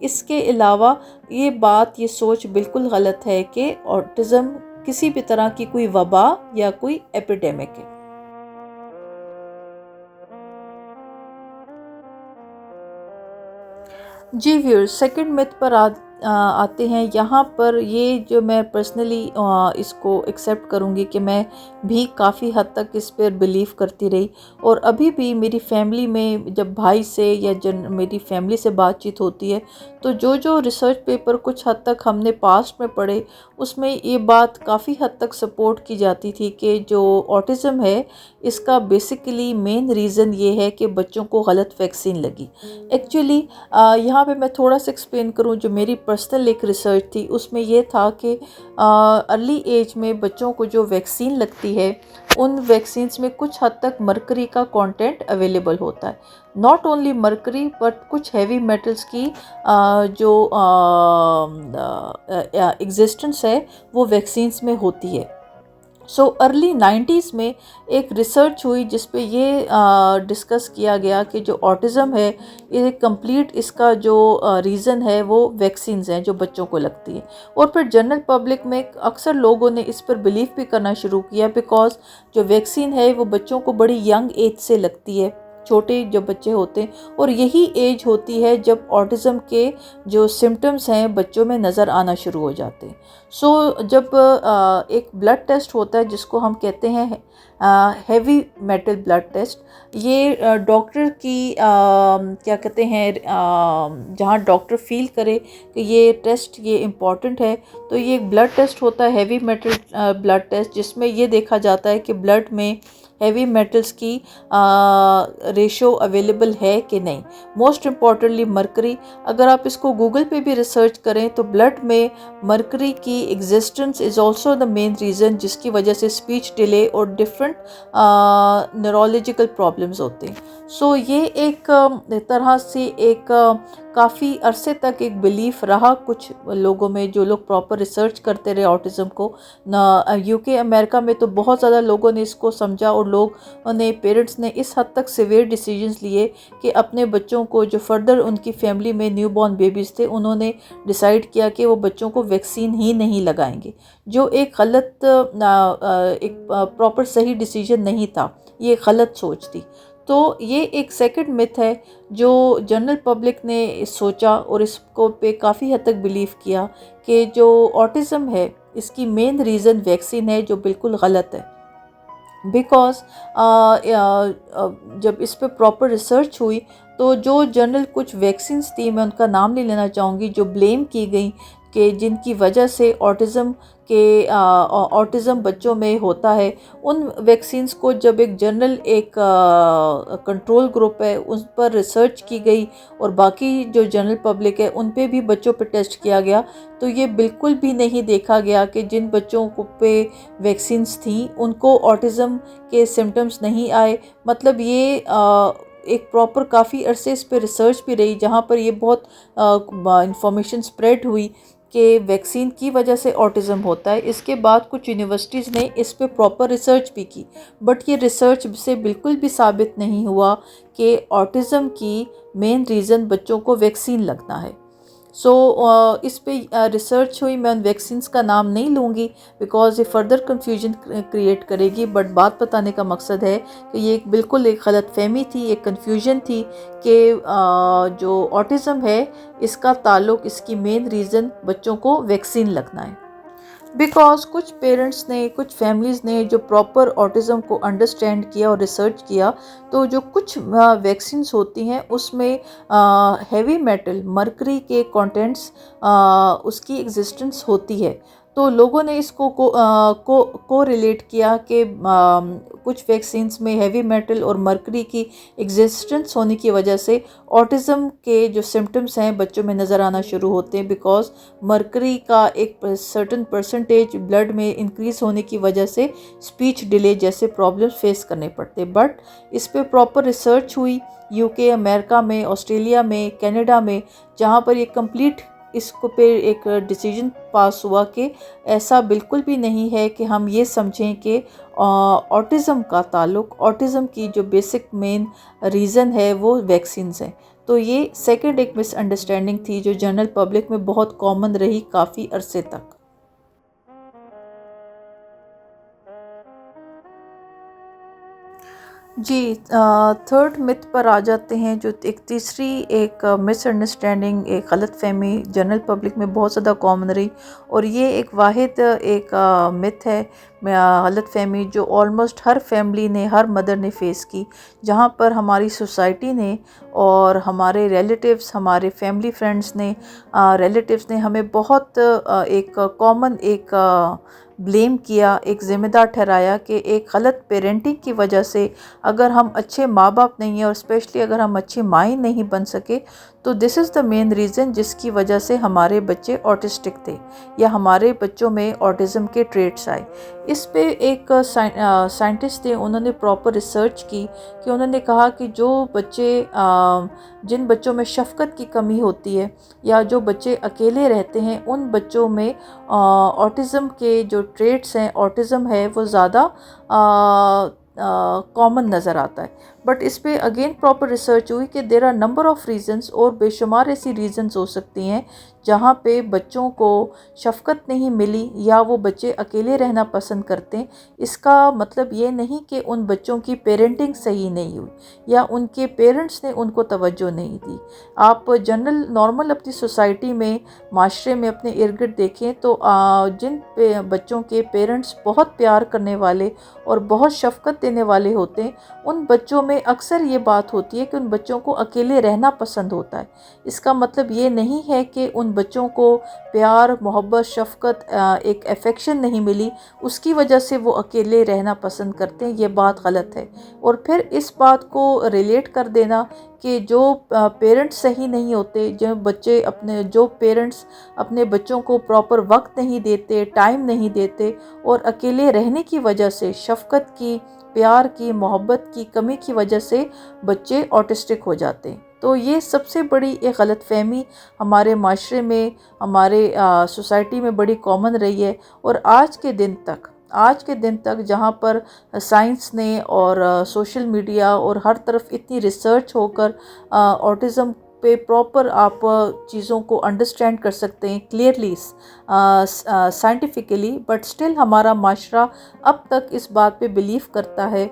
اس کے علاوہ یہ بات، یہ سوچ بالکل غلط ہے کہ آٹزم کسی بھی طرح کی کوئی وبا یا کوئی ایپیڈیمک ہے۔ جی ویورز، سیکنڈ میتھ پر آتے ہیں۔ یہاں پر یہ جو میں پرسنلی اس کو ایکسیپٹ کروں گی کہ میں بھی کافی حد تک اس پر بلیو کرتی رہی، اور ابھی بھی میری فیملی میں جب بھائی سے یا میری فیملی سے بات چیت ہوتی ہے تو جو ریسرچ پیپر کچھ حد تک ہم نے پاسٹ میں پڑھے، اس میں یہ بات کافی حد تک سپورٹ کی جاتی تھی کہ جو آٹزم ہے اس کا بیسیکلی مین ریزن یہ ہے کہ بچوں کو غلط ویکسین لگی۔ ایکچولی یہاں پہ میں تھوڑا سا ایکسپلین کروں، جو میری پرسنل ایک ریسرچ تھی اس میں یہ تھا کہ ارلی ایج میں بچوں کو جو ویکسین لگتی ہے ان ویکسینز میں کچھ حد تک مرکری کا کانٹینٹ اویلیبل ہوتا ہے، ناٹ اونلی مرکری بٹ کچھ ہیوی میٹلز کی جو ایگزسٹنس ہے وہ ویکسینز میں ہوتی ہے۔ سو ارلی 90s میں ایک ریسرچ ہوئی جس پہ یہ ڈسکس کیا گیا کہ جو آٹزم ہے یہ کمپلیٹ اس کا جو ریزن ہے وہ ویکسینز ہیں جو بچوں کو لگتی ہے، اور پھر جنرل پبلک میں اکثر لوگوں نے اس پر بلیو بھی کرنا شروع کیا بیکاز جو ویکسین ہے وہ بچوں کو بڑی ینگ ایج سے لگتی ہے، چھوٹے جو بچے ہوتے ہیں، اور یہی ایج ہوتی ہے جب آٹزم کے جو سمٹمز ہیں بچوں میں نظر آنا شروع ہو جاتے ہیں۔ سو جب ایک بلڈ ٹیسٹ ہوتا ہے جس کو ہم کہتے ہیں ہیوی میٹل بلڈ ٹیسٹ، یہ ڈاکٹر کی کیا کہتے ہیں جہاں ڈاکٹر فیل کرے کہ یہ ٹیسٹ یہ امپورٹنٹ ہے تو یہ ایک بلڈ ٹیسٹ ہوتا ہے ہیوی میٹل بلڈ ٹیسٹ، جس میں یہ دیکھا جاتا ہے کہ بلڈ میں ہیوی میٹلز کی ریشو اویلیبل ہے کہ نہیں۔ موسٹ امپورٹنٹلی مرکری، اگر آپ اس کو گوگل پہ بھی ریسرچ کریں تو بلڈ میں مرکری کی existence is also the main reason جس کی وجہ سے اسپیچ ڈیلے اور ڈفرینٹ نیورولوجیکل پرابلمز ہوتے ہیں۔ سو یہ ایک طرح سے ایک کافی عرصے تک ایک بلیف رہا کچھ لوگوں میں، جو لوگ پراپر ریسرچ کرتے رہے آٹزم کو۔ یو کے امریکہ میں تو بہت زیادہ لوگوں نے اس کو سمجھا، اور لوگ نے پیرنٹس نے اس حد تک سیویئر ڈیسیجنز لیے کہ اپنے بچوں کو جو فردر ان کی فیملی میں نیو بورن بیبیز تھے انہوں نے ڈیسائیڈ کیا کہ وہ بچوں کو ویکسین ہی نہیں لگائیں گے، جو ایک غلط ایک پراپر صحیح ڈیسیجن نہیں تھا، یہ غلط سوچ تھی۔ تو یہ ایک سیکنڈ میتھ ہے جو جنرل پبلک نے سوچا اور اس کو پہ کافی حد تک بلیو کیا کہ جو آٹزم ہے اس کی مین ریزن ویکسین ہے، جو بالکل غلط ہے۔ بیکاز جب اس پہ پراپر ریسرچ ہوئی تو جو جنرل کچھ ویکسینز تھی، میں ان کا نام نہیں لینا چاہوں گی، جو بلیم کی گئیں کہ جن کی وجہ سے آٹزم بچوں میں ہوتا ہے، ان ویکسینز کو جب ایک جنرل ایک کنٹرول گروپ ہے اس پر ریسرچ کی گئی اور باقی جو جنرل پبلک ہے ان پہ بھی بچوں پہ ٹیسٹ کیا گیا، تو یہ بالکل بھی نہیں دیکھا گیا کہ جن بچوں کو پہ ویکسینز تھیں ان کو آٹزم کے سمٹمز نہیں آئے۔ مطلب یہ ایک پراپر کافی عرصے اس پہ ریسرچ بھی رہی جہاں پر یہ بہت انفارمیشن سپریڈ ہوئی کہ ویکسین کی وجہ سے آٹزم ہوتا ہے۔ اس کے بعد کچھ یونیورسٹیز نے اس پہ پراپر ریسرچ بھی کی، بٹ یہ ریسرچ سے بالکل بھی ثابت نہیں ہوا کہ آٹزم کی مین ریزن بچوں کو ویکسین لگنا ہے۔ سو اس پہ ریسرچ ہوئی، میں ان ویکسینز کا نام نہیں لوں گی بیکاز یہ فردر کنفیوژن کریٹ کرے گی، بٹ بات بتانے کا مقصد ہے کہ یہ بالکل ایک غلط فہمی تھی، ایک کنفیوژن تھی کہ جو آٹزم ہے اس کا تعلق، اس کی مین ریزن بچوں کو ویکسین لگنا ہے۔ بیکاز کچھ پیرنٹس نے، کچھ فیملیز نے جو پراپر آٹزم کو انڈرسٹینڈ کیا اور ریسرچ کیا، تو جو کچھ ویکسینز ہوتی ہیں اس میں ہیوی میٹل مرکری کے کانٹینٹس اس کی ایگزسٹنس ہوتی ہے، تو لوگوں نے اس کو ریلیٹ کیا کہ کچھ ویکسینز میں ہیوی میٹل اور مرکری کی ایگزسٹنس ہونے کی وجہ سے آٹزم کے جو سمٹمز ہیں بچوں میں نظر آنا شروع ہوتے ہیں، بیکاز مرکری کا ایک سرٹن پرسنٹیج بلڈ میں انکریز ہونے کی وجہ سے اسپیچ ڈیلے جیسے پرابلمز فیس کرنے پڑتے، بٹ اس پہ پراپر ریسرچ ہوئی یو کے امریکہ میں، آسٹریلیا میں، کینیڈا میں، جہاں پر یہ کمپلیٹ اس کو پہ ایک ڈیسیجن پاس ہوا کہ ایسا بالکل بھی نہیں ہے کہ ہم یہ سمجھیں کہ آٹزم کا تعلق، آٹزم کی جو بیسک مین ریزن ہے وہ ویکسینز ہیں۔ تو یہ سیکنڈ ایک مس انڈرسٹینڈنگ تھی جو جنرل پبلک میں بہت کامن رہی کافی عرصے تک۔ جی، تھرڈ مت پر آ جاتے ہیں، جو ایک تیسری ایک مس انڈرسٹینڈنگ، ایک غلط فہمی جنرل پبلک میں بہت زیادہ کامن رہی، اور یہ ایک واحد ایک مت ہے، غلط فہمی، جو آلموسٹ ہر فیملی نے، ہر مدر نے فیس کی، جہاں پر ہماری سوسائٹی نے اور ہمارے ریلیٹیوز، ہمارے فیملی فرینڈس نے، ریلیٹیوز نے ہمیں بہت ایک کامن ایک بلیم کیا، ایک ذمہ دار ٹھہرایا کہ ایک غلط پیرنٹنگ کی وجہ سے اگر ہم اچھے ماں باپ نہیں ہیں، اور اسپیشلی اگر ہم اچھی مائیں نہیں بن سکے، تو دس از دا مین ریزن جس کی وجہ سے ہمارے بچے آٹسٹک تھے یا ہمارے بچوں میں آٹزم کے ٹریٹس آئے۔ اس پہ ایک سائنٹسٹ تھے، انہوں نے پراپر ریسرچ کی کہ انہوں نے کہا کہ جو بچے جن بچوں میں شفقت کی کمی ہوتی ہے یا جو بچے اکیلے رہتے ہیں، ان بچوں میں آٹزم کے جو ٹریٹس ہیں، آٹزم ہے وہ زیادہ کامن نظر آتا ہے۔ بٹ اس پہ اگین پراپر ریسرچ ہوئی کہ there are number of reasons, اور بے شمار ایسی ریزنس ہو سکتی ہیں جہاں پہ بچوں کو شفقت نہیں ملی یا وہ بچے اکیلے رہنا پسند کرتے ہیں۔ اس کا مطلب یہ نہیں کہ ان بچوں کی پیرنٹنگ صحیح نہیں ہوئی یا ان کے پیرنٹس نے ان کو توجہ نہیں دی۔ آپ جنرل نارمل اپنی سوسائٹی میں، معاشرے میں اپنے ارد گرد دیکھیں تو جن بچوں کے پیرنٹس بہت پیار کرنے والے اور بہت شفقت دینے والے ہوتے ہیں، ان بچوں میں اکثر یہ بات ہوتی ہے کہ ان بچوں کو اکیلے رہنا پسند ہوتا ہے۔ اس کا مطلب یہ نہیں ہے کہ ان بچوں کو پیار، محبت، شفقت، ایک افیکشن نہیں ملی، اس کی وجہ سے وہ اکیلے رہنا پسند کرتے ہیں، یہ بات غلط ہے۔ اور پھر اس بات کو ریلیٹ کر دینا کہ جو پیرنٹس صحیح نہیں ہوتے، جو پیرنٹس اپنے بچوں کو پراپر وقت نہیں دیتے، ٹائم نہیں دیتے، اور اکیلے رہنے کی وجہ سے، شفقت کی، پیار کی، محبت کی کمی کی وجہ سے بچے آٹسٹک ہو جاتے ہیں۔ تو یہ سب سے بڑی ایک غلط فہمی ہمارے معاشرے میں، ہمارے سوسائٹی میں بڑی کامن رہی ہے، اور آج کے دن تک جہاں پر سائنس نے اور سوشل میڈیا اور ہر طرف اتنی ریسرچ ہو کر آٹزم پہ پراپر آپ چیزوں کو انڈرسٹینڈ کر سکتے ہیں کلیئرلی سائنٹیفکلی، بٹ سٹل ہمارا معاشرہ اب تک اس بات پہ بلیو کرتا ہے،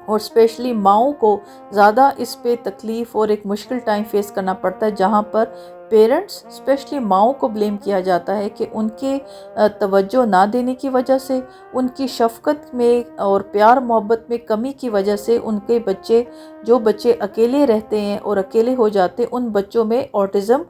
اور اسپیشلی ماؤں کو زیادہ اس پہ تکلیف اور ایک مشکل ٹائم فیس کرنا پڑتا ہے، جہاں پر پیرنٹس اسپیشلی ماؤں کو بلیم کیا جاتا ہے کہ ان کے توجہ نہ دینے کی وجہ سے، ان کی شفقت میں اور پیار محبت میں کمی کی وجہ سے ان کے جو بچے اکیلے رہتے ہیں اور اکیلے ہو جاتے ہیں، ان بچوں میں آٹزم،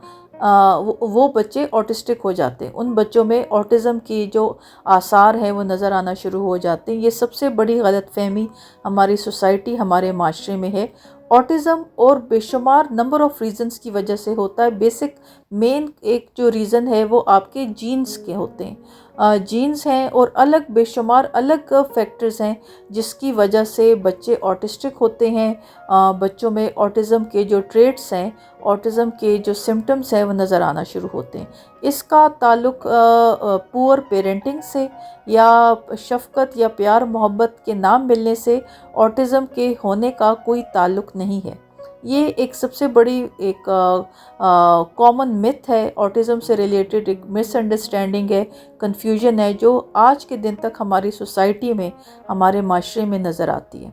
وہ بچے آٹسٹک ہو جاتے ہیں، ان بچوں میں آٹزم کی جو آثار ہیں وہ نظر آنا شروع ہو جاتے ہیں۔ یہ سب سے بڑی غلط فہمی ہماری سوسائٹی، ہمارے معاشرے میں ہے۔ آٹزم اور بے شمار نمبر آف ریزنز کی وجہ سے ہوتا ہے۔ بیسک مین ایک جو ریزن ہے وہ آپ کے جینز کے ہوتے ہیں، جینز ہیں، اور بے شمار الگ فیکٹرز ہیں جس کی وجہ سے بچے آٹسٹک ہوتے ہیں، بچوں میں آٹزم کے جو ٹریٹس ہیں، آٹزم کے جو سمٹمز ہیں وہ نظر آنا شروع ہوتے ہیں۔ اس کا تعلق پور پیرنٹنگ سے یا شفقت یا پیار محبت کے نہ ملنے سے آٹزم کے ہونے کا کوئی تعلق نہیں ہے۔ یہ ایک سب سے بڑی ایک کامن متھ ہے، آٹزم سے ریلیٹڈ ایک مس انڈرسٹینڈنگ ہے، کنفیوژن ہے، جو آج کے دن تک ہماری سوسائٹی میں، ہمارے معاشرے میں نظر آتی ہے۔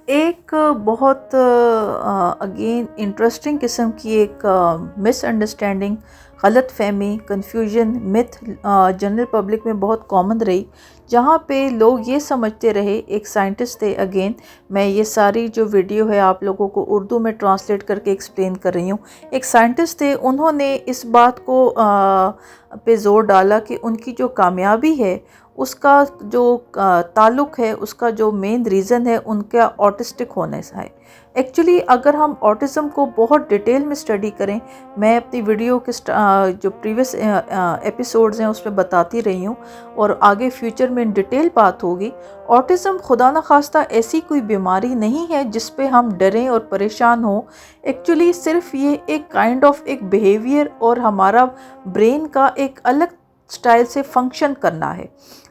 ایک بہت اگین انٹرسٹنگ قسم کی ایک مس انڈرسٹینڈنگ، غلط فہمی، کنفیوژن، متھ جنرل پبلک میں بہت کامن رہی، جہاں پہ لوگ یہ سمجھتے رہے، ایک سائنٹسٹ تھے، اگین میں یہ ساری جو ویڈیو ہے آپ لوگوں کو اردو میں ٹرانسلیٹ کر کے ایکسپلین کر رہی ہوں۔ ایک سائنٹسٹ تھے، انہوں نے اس بات کو پہ زور ڈالا کہ ان کی جو کامیابی ہے اس کا جو تعلق ہے، اس کا جو مین ریزن ہے ان کا آٹسٹک ہونے سے ہے۔ ایکچولی اگر ہم آٹزم کو بہت ڈیٹیل میں اسٹڈی کریں، میں اپنی ویڈیو کے جو پریویس ایپیسوڈز ہیں اس میں بتاتی رہی ہوں، اور آگے فیوچر میں ان ڈیٹیل بات ہوگی۔ آٹزم خدا نخواستہ ایسی کوئی بیماری نہیں ہے جس پہ ہم ڈریں اور پریشان ہوں۔ ایکچولی صرف یہ ایک کائنڈ آف ایک بیہیویئر اور ہمارا برین کا ایک الگ سٹائل سے فنکشن کرنا ہے۔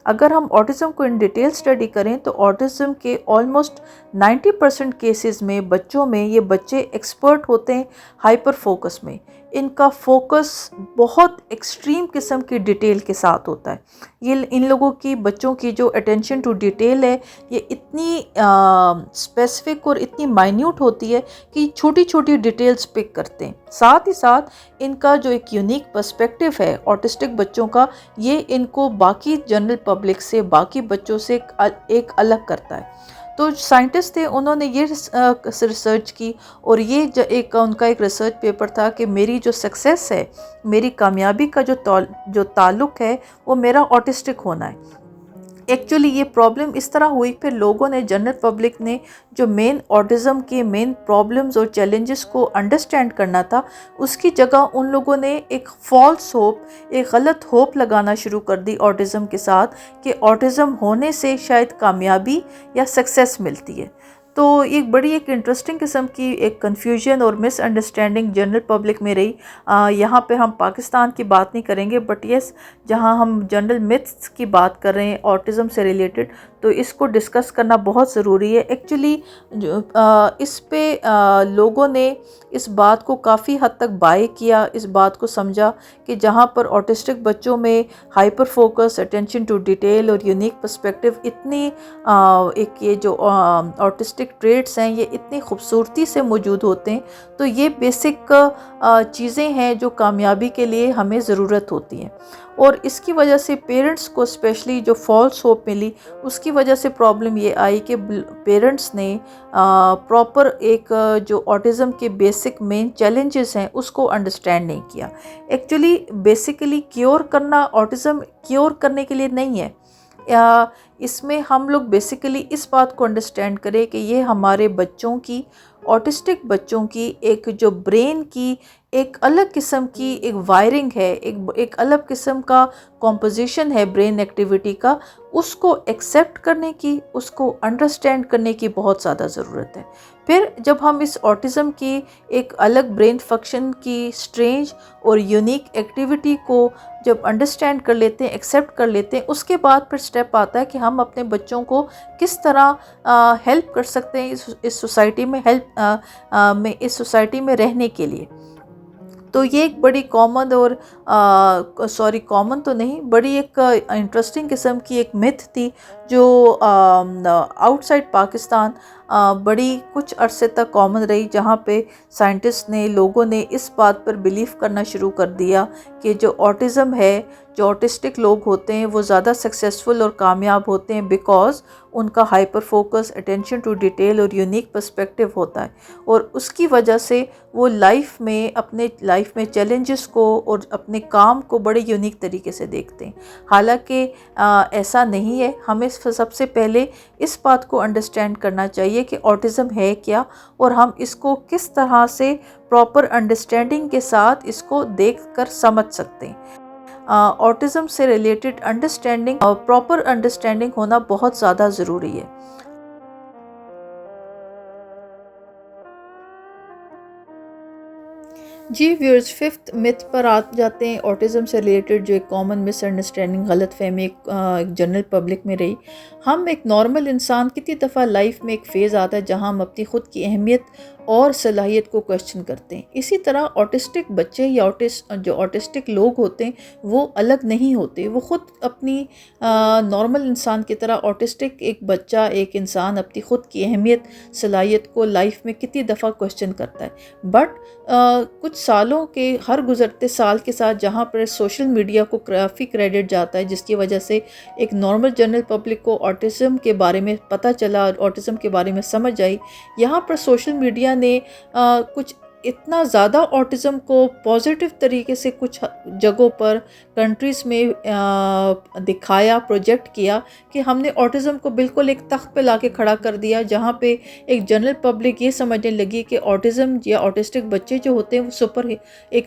اگر ہم آٹزم کو ان ڈیٹیل اسٹڈی کریں تو آٹزم کے آلموسٹ 90% کیسز میں بچوں میں یہ بچے ایکسپرٹ ہوتے ہیں ہائپر فوکس میں. ان کا فوکس بہت ایکسٹریم قسم کی ڈیٹیل کے ساتھ ہوتا ہے. یہ ان لوگوں کی بچوں کی جو اٹینشن ٹو ڈیٹیل ہے یہ اتنی اسپیسیفک اور اتنی مائنیوٹ ہوتی ہے کہ چھوٹی چھوٹی ڈیٹیلز پک کرتے ہیں. ساتھ ہی ساتھ ان کا جو ایک یونیک پرسپیکٹو ہے آٹسٹک بچوں کا، یہ ان کو باقی جنرل پبلک سے، باقی بچوں سے ایک الگ کرتا ہے. تو سائنٹسٹ تھے، انہوں نے یہ ریسرچ کی اور یہ ان کا ایک ریسرچ پیپر تھا کہ میری جو سکسیس ہے، میری کامیابی کا جو تعلق ہے وہ میرا آٹسٹک ہونا ہے. ایکچولی یہ پرابلم اس طرح ہوئی، پھر لوگوں نے، جنرل پبلک نے جو مین آٹزم کے مین پرابلمز اور چیلنجز کو انڈرسٹینڈ کرنا تھا، اس کی جگہ ان لوگوں نے ایک فالس ہوپ، ایک غلط ہوپ لگانا شروع کر دی آٹزم کے ساتھ کہ آٹزم ہونے سے شاید کامیابی یا سکسیس ملتی ہے. تو ایک انٹرسٹنگ قسم کی ایک کنفیوژن اور مس انڈرسٹینڈنگ جنرل پبلک میں رہی. یہاں پہ ہم پاکستان کی بات نہیں کریں گے، بٹ یس جہاں ہم جنرل متھس کی بات کر رہے ہیں آٹزم سے ریلیٹڈ، تو اس کو ڈسکس کرنا بہت ضروری ہے. ایکچولی اس پہ لوگوں نے اس بات کو کافی حد تک بائی کیا، اس بات کو سمجھا کہ جہاں پر آٹسٹک بچوں میں hyper focus, attention to detail اور یونیک پرسپیکٹو اتنی ایک یہ جو آٹسٹک ٹریٹس ہیں یہ اتنی خوبصورتی سے موجود ہوتے ہیں، تو یہ بیسک چیزیں ہیں جو کامیابی کے لیے ہمیں ضرورت ہوتی ہیں. اور اس کی وجہ سے پیرنٹس کو اسپیشلی جو فالس ہوپ ملی، اس کی وجہ سے پرابلم یہ آئی کہ پیرنٹس نے پراپر ایک جو آٹزم کے بیسک مین چیلنجز ہیں اس کو انڈرسٹینڈ نہیں کیا. ایکچولی بیسیکلی کیور کرنا، آٹزم کیور کرنے کے لیے نہیں ہے. اس میں ہم لوگ بیسیکلی اس بات کو انڈرسٹینڈ کریں کہ یہ ہمارے بچوں کی، آٹسٹک بچوں کی ایک جو برین کی ایک الگ قسم کی ایک وائرنگ ہے، ایک الگ قسم کا کمپوزیشن ہے برین ایکٹیویٹی کا، اس کو ایکسیپٹ کرنے کی، اس کو انڈرسٹینڈ کرنے کی بہت زیادہ ضرورت ہے. پھر جب ہم اس آٹزم کی ایک الگ برین فنکشن کی اسٹرینج اور یونیک ایکٹیویٹی کو جب انڈرسٹینڈ کر لیتے ہیں، ایکسیپٹ کر لیتے ہیں، اس کے بعد پھر سٹیپ آتا ہے کہ ہم اپنے بچوں کو کس طرح ہیلپ کر سکتے ہیں اس سوسائٹی میں اس سوسائٹی میں رہنے کے لیے. تو یہ ایک بڑی کامن اور کامن تو نہیں، بڑی ایک انٹرسٹنگ قسم کی ایک متھ تھی جو آؤٹ سائڈ پاکستان بڑی کچھ عرصے تک کامن رہی، جہاں پہ سائنٹسٹ نے، لوگوں نے اس بات پر بلیف کرنا شروع کر دیا کہ جو آٹزم ہے، جو آٹسٹک لوگ ہوتے ہیں وہ زیادہ سکسیسفل اور کامیاب ہوتے ہیں بیکاز ان کا hyper focus, attention to detail اور یونیک پرسپیکٹو ہوتا ہے، اور اس کی وجہ سے وہ اپنے لائف میں چیلنجز کو اور اپنے کام کو بڑے یونیک طریقے سے دیکھتے ہیں. حالانکہ ایسا نہیں ہے. ہمیں سب سے پہلے اس بات کو انڈرسٹینڈ کرنا چاہیے کہ آٹزم ہے کیا، اور ہم اس کو کس طرح سے پراپر انڈرسٹینڈنگ کے ساتھ اس کو دیکھ کر سمجھ سکتے ہیں. آٹزم سے ریلیٹڈ پراپر انڈرسٹینڈنگ ہونا بہت زیادہ ضروری ہے. جی ویورز، ففتھ میتھ پر آ جاتے ہیں آٹزم سے ریلیٹڈ، جو ایک کامن مس انڈرسٹینڈنگ، غلط فہمی ایک جنرل پبلک میں رہی. ہم ایک نارمل انسان کتنی دفعہ لائف میں ایک فیز آتا ہے جہاں ہم اپنی خود کی اہمیت اور صلاحیت کو کویسچن کرتے ہیں. اسی طرح آٹسٹک بچے یا جو آٹسٹک لوگ ہوتے ہیں وہ الگ نہیں ہوتے، وہ خود اپنی نارمل انسان کی طرح آٹسٹک ایک بچہ، ایک انسان اپنی خود کی اہمیت، صلاحیت کو لائف میں کتنی دفعہ کویسچن کرتا ہے. بٹ کچھ سالوں کے ہر گزرتے سال کے ساتھ جہاں پر سوشل میڈیا کو کافی کریڈٹ جاتا ہے، جس کی وجہ سے ایک نارمل جنرل پبلک کو آٹزم کے بارے میں پتہ چلا، آٹزم کے بارے میں سمجھ آئی، یہاں پر سوشل میڈیا نے کچھ اتنا زیادہ آٹزم کو پازیٹیو طریقے سے کچھ جگہوں پر کنٹریز میں دکھایا، پروجیکٹ کیا کہ ہم نے آٹزم کو بالکل ایک تخت پہ لا کے کھڑا کر دیا، جہاں پہ ایک جنرل پبلک یہ سمجھنے لگی کہ آٹزم یا آٹسٹک بچے جو ہوتے ہیں وہ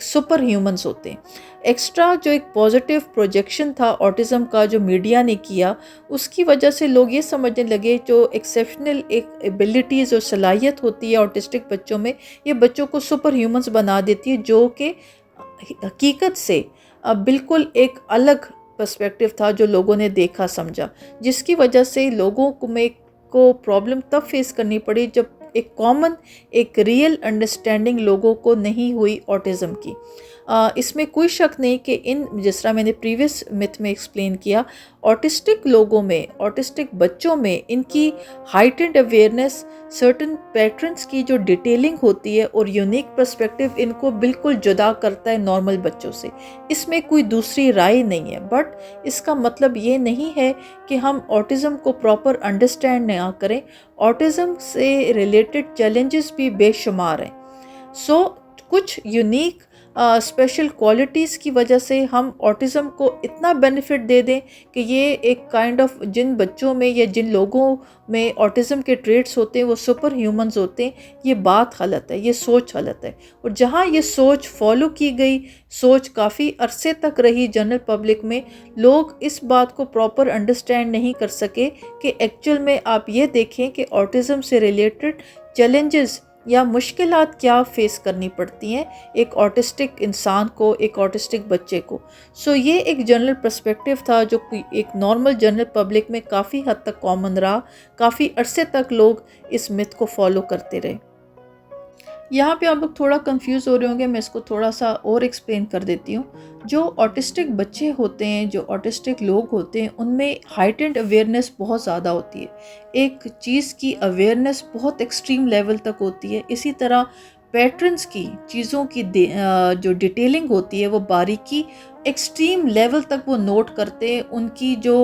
سپر ہیومنز ہوتے ہیں. ایکسٹرا جو ایک پازیٹیو پروجیکشن تھا آٹزم کا جو میڈیا نے کیا، اس کی وجہ سے لوگ یہ سمجھنے لگے جو ایکسیپشنل ایک ایبلٹیز اور صلاحیت ہوتی ہے آٹسٹک بچوں میں، یہ بچوں کو سپر ہیومنز بنا دیتی ہے، جو کہ حقیقت سے بالکل ایک الگ پرسپیکٹیو تھا جو لوگوں نے دیکھا سمجھا، جس کی وجہ سے لوگوں کو پرابلم تب فیس کرنی پڑی جب ایک کامن ایک ریئل انڈرسٹینڈنگ لوگوں کو نہیں ہوئی آٹزم کی۔ اس میں کوئی شک نہیں کہ جس طرح میں نے پریویس متھ میں ایکسپلین کیا، آٹسٹک لوگوں میں، آٹسٹک بچوں میں ان کی ہائٹنڈ اویئرنیس، سرٹن پیٹرنز کی جو ڈیٹیلنگ ہوتی ہے اور یونیک پرسپیکٹیو ان کو بالکل جدا کرتا ہے نارمل بچوں سے۔ اس میں کوئی دوسری رائے نہیں ہے، بٹ اس کا مطلب یہ نہیں ہے کہ ہم آٹزم کو پراپر انڈرسٹینڈ نہ کریں۔ آٹزم سے ریلیٹڈ چیلنجز بھی بے شمار ہیں، کچھ یونیک اسپیشل کوالٹیز کی وجہ سے ہم آٹزم کو اتنا بینیفٹ دے دیں کہ یہ ایک کائنڈ آف جن بچوں میں یا جن لوگوں میں آٹزم کے ٹریٹس ہوتے ہیں وہ سپر ہیومنز ہوتے ہیں، یہ بات غلط ہے، یہ سوچ غلط ہے۔ اور جہاں یہ سوچ فالو کی گئی، سوچ کافی عرصے تک رہی جنرل پبلک میں، لوگ اس بات کو پراپر انڈرسٹینڈ نہیں کر سکے کہ ایکچول میں آپ یہ دیکھیں کہ آٹزم سے ریلیٹڈ چیلنجز یا مشکلات کیا فیس کرنی پڑتی ہیں ایک آٹسٹک انسان کو، ایک آٹسٹک بچے کو۔ یہ ایک جنرل پرسپیکٹیو تھا جو ایک نارمل جنرل پبلک میں کافی حد تک کامن رہا، کافی عرصے تک لوگ اس مت کو فالو کرتے رہے۔ یہاں پہ آپ لوگ تھوڑا کنفیوز ہو رہے ہوں گے، میں اس کو تھوڑا سا اور ایکسپلین کر دیتی ہوں۔ جو آٹسٹک بچے ہوتے ہیں، جو آٹسٹک لوگ ہوتے ہیں، ان میں ہائٹنڈ اویئرنیس بہت زیادہ ہوتی ہے، ایک چیز کی اویئرنیس بہت ایکسٹریم لیول تک ہوتی ہے۔ اسی طرح پیٹرنز کی، چیزوں کی جو ڈیٹیلنگ ہوتی ہے وہ باریکی ایکسٹریم لیول تک وہ نوٹ کرتے ہیں، ان کی جو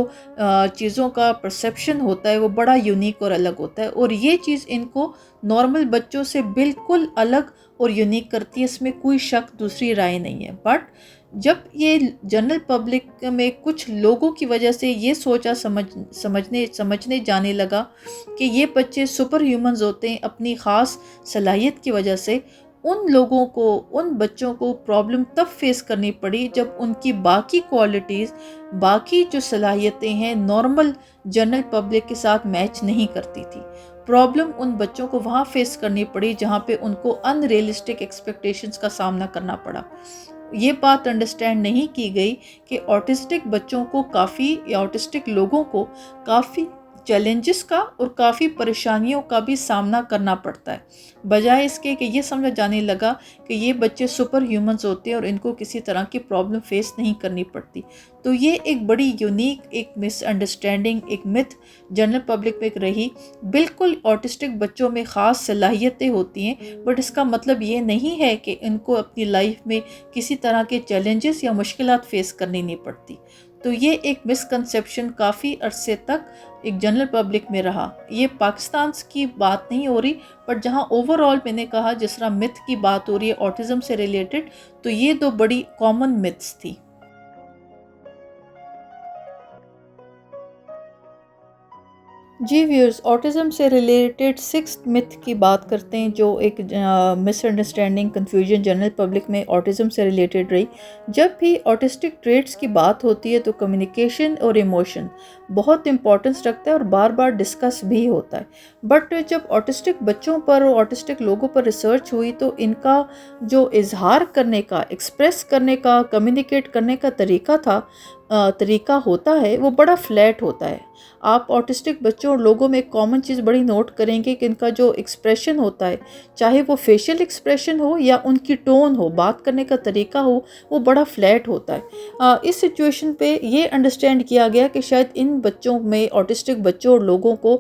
چیزوں کا پرسیپشن ہوتا ہے وہ بڑا یونیک اور الگ ہوتا ہے، اور یہ چیز ان کو نارمل بچوں سے بالکل الگ اور یونیک کرتی ہے، اس میں کوئی شک دوسری رائے نہیں ہے۔ بٹ جب یہ جنرل پبلک میں کچھ لوگوں کی وجہ سے یہ سوچا سمجھنے جانے لگا کہ یہ بچے سپر ہیومنز ہوتے ہیں اپنی خاص صلاحیت کی وجہ سے، ان لوگوں کو، ان بچوں کو پرابلم تب فیس کرنی پڑی جب ان کی باقی کوالٹیز، باقی جو صلاحیتیں ہیں نارمل جنرل پبلک کے ساتھ میچ نہیں کرتی تھی۔ پرابلم ان بچوں کو وہاں فیس کرنی پڑی جہاں پہ ان کو ان ریئلسٹک ایکسپیکٹیشنز کا سامنا کرنا پڑا۔ یہ بات انڈرسٹینڈ نہیں کی گئی کہ آٹسٹک بچوں کو کافی، یا آٹسٹک لوگوں کو کافی چیلنجز کا اور کافی پریشانیوں کا بھی سامنا کرنا پڑتا ہے، بجائے اس کے کہ یہ سمجھا جانے لگا کہ یہ بچے سپر ہیومنز ہوتے ہیں اور ان کو کسی طرح کی پرابلم فیس نہیں کرنی پڑتی۔ تو یہ ایک بڑی یونیک ایک مس انڈرسٹینڈنگ، ایک متھ جنرل پبلک میں رہی۔ بالکل آٹسٹک بچوں میں خاص صلاحیتیں ہوتی ہیں، بٹ اس کا مطلب یہ نہیں ہے کہ ان کو اپنی لائف میں کسی طرح کے چیلنجز یا مشکلات فیس کرنی نہیں پڑتی۔ تو یہ ایک مسکنسیپشن کافی عرصے تک ایک جنرل پبلک میں رہا۔ یہ پاکستان کی بات نہیں ہو رہی، بٹ جہاں اوور آل میں نے کہا جس طرح متھ کی بات ہو رہی ہے آٹزم سے ریلیٹڈ، تو یہ دو بڑی کامن متھس تھی۔ جی ویورز، آٹزم سے ریلیٹڈ سکسth متھ کی بات کرتے ہیں جو ایک مس انڈرسٹینڈنگ، کنفیوژن جنرل پبلک میں آٹزم سے ریلیٹڈ رہی۔ جب بھی آٹسٹک ٹریٹس کی بات ہوتی ہے تو کمیونیکیشن اور ایموشن بہت امپورٹنس رکھتا ہے اور بار بار ڈسکس بھی ہوتا ہے۔ بٹ جب آٹسٹک بچوں پر اور آٹسٹک لوگوں پر ریسرچ ہوئی تو ان کا جو اظہار کرنے کا، ایکسپریس کرنے کا، کمیونیکیٹ کرنے کا طریقہ ہوتا ہے وہ بڑا فلیٹ ہوتا ہے۔ آپ آٹسٹک بچوں اور لوگوں میں ایک کامن چیز بڑی نوٹ کریں گے کہ ان کا جو ایکسپریشن ہوتا ہے، چاہے وہ فیشل ایکسپریشن ہو یا ان کی ٹون ہو، بات کرنے کا طریقہ ہو، وہ بڑا فلیٹ ہوتا ہے۔ اس سچویشن پہ یہ انڈرسٹینڈ کیا گیا کہ شاید ان بچوں میں، آٹسٹک بچوں اور لوگوں کو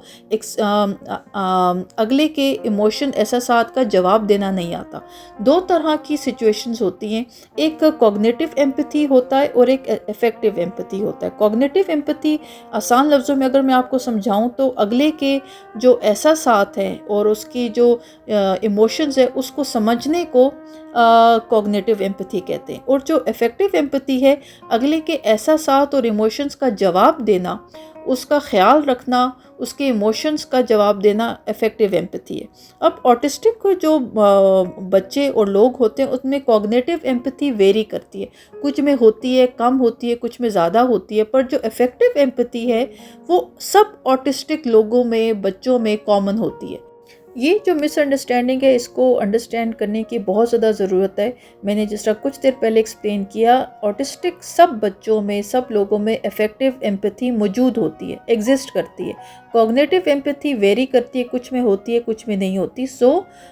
اگلے کے ایموشن، احساسات کا جواب دینا نہیں آتا۔ دو طرح کی سچویشنز ہوتی ہیں، ایک کوگنیٹو ایمپتھی ہوتا ہے اور ایک افیکٹو ایمپتھی ہوتا ہے۔ کوگنیٹو ایمپتھی آسان لفظوں میں اگر میں آپ کو سمجھاؤں تو اگلے کے جو احساسات ہیں اور اس کی جو ایموشنز ہے اس کو سمجھنے کو کوگنیٹو ایمپتھی کہتے ہیں، اور جو افیکٹو ایمپتھی ہے اگلے کے احساسات اور ایموشنز کا جواب دینا، اس کا خیال رکھنا، اس کے ایموشنز کا جواب دینا افیکٹو ایمپتھی ہے۔ اب آٹسٹک کو جو بچے اور لوگ ہوتے ہیں ان میں کوگنیٹو ایمپتھی ویری کرتی ہے، کچھ میں ہوتی ہے، کم ہوتی ہے، کچھ میں زیادہ ہوتی ہے، پر جو افیکٹو ایمپتھی ہے وہ سب آٹسٹک لوگوں میں، بچوں میں کامن ہوتی ہے۔ یہ جو مس انڈرسٹینڈنگ ہے اس کو انڈرسٹینڈ کرنے کی بہت زیادہ ضرورت ہے. میں نے جس طرح کچھ دیر پہلے ایکسپلین کیا، آٹسٹک سب بچوں میں، سب لوگوں میں افیکٹو ایمپتھی موجود ہوتی ہے، ایگزسٹ کرتی ہے. کوگنیٹو ایمپتھی ویری کرتی ہے، کچھ میں ہوتی ہے کچھ میں نہیں ہوتی.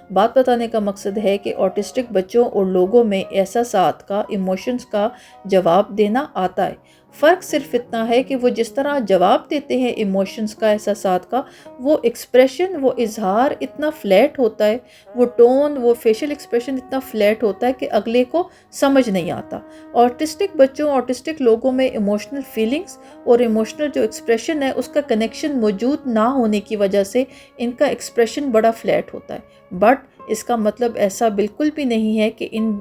بات بتانے کا مقصد ہے کہ آٹسٹک بچوں اور لوگوں میں احساسات کا، ایموشنز کا جواب دینا آتا ہے. فرق صرف اتنا ہے کہ وہ جس طرح جواب دیتے ہیں ایموشنز کا، احساسات کا، وہ ایکسپریشن، وہ اظہار اتنا فلیٹ ہوتا ہے، وہ ٹون، وہ فیشل ایکسپریشن اتنا فلیٹ ہوتا ہے کہ اگلے کو سمجھ نہیں آتا. آٹسٹک بچوں، آٹسٹک لوگوں میں ایموشنل فیلنگز اور ایموشنل جو ایکسپریشن ہے اس کا کنیکشن موجود نہ ہونے کی وجہ سے ان کا ایکسپریشن بڑا فلیٹ ہوتا ہے. بٹ اس کا مطلب ایسا بالکل بھی نہیں ہے کہ ان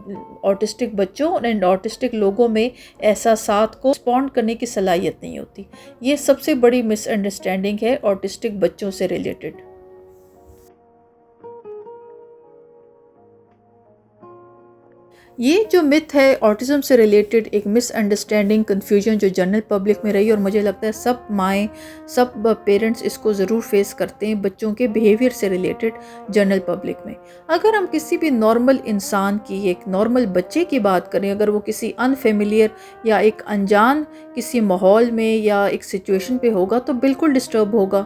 آٹسٹک بچوں اور ان آٹسٹک لوگوں میں احساسات کو رسپونڈ کرنے کی صلاحیت نہیں ہوتی. یہ سب سے بڑی مس انڈرسٹینڈنگ ہے آٹسٹک بچوں سے ریلیٹڈ. یہ جو مت ہے آٹزم سے ریلیٹڈ، ایک مس انڈرسٹینڈنگ، کنفیوژن جو جنرل پبلک میں رہی، اور مجھے لگتا ہے سب مائیں، سب پیرنٹس اس کو ضرور فیس کرتے ہیں بچوں کے بیہیویئر سے ریلیٹڈ جنرل پبلک میں. اگر ہم کسی بھی نارمل انسان کی، ایک نارمل بچے کی بات کریں، اگر وہ کسی انفیملیئر یا ایک انجان کسی ماحول میں یا ایک سچویشن پہ ہوگا تو بالکل ڈسٹرب ہوگا.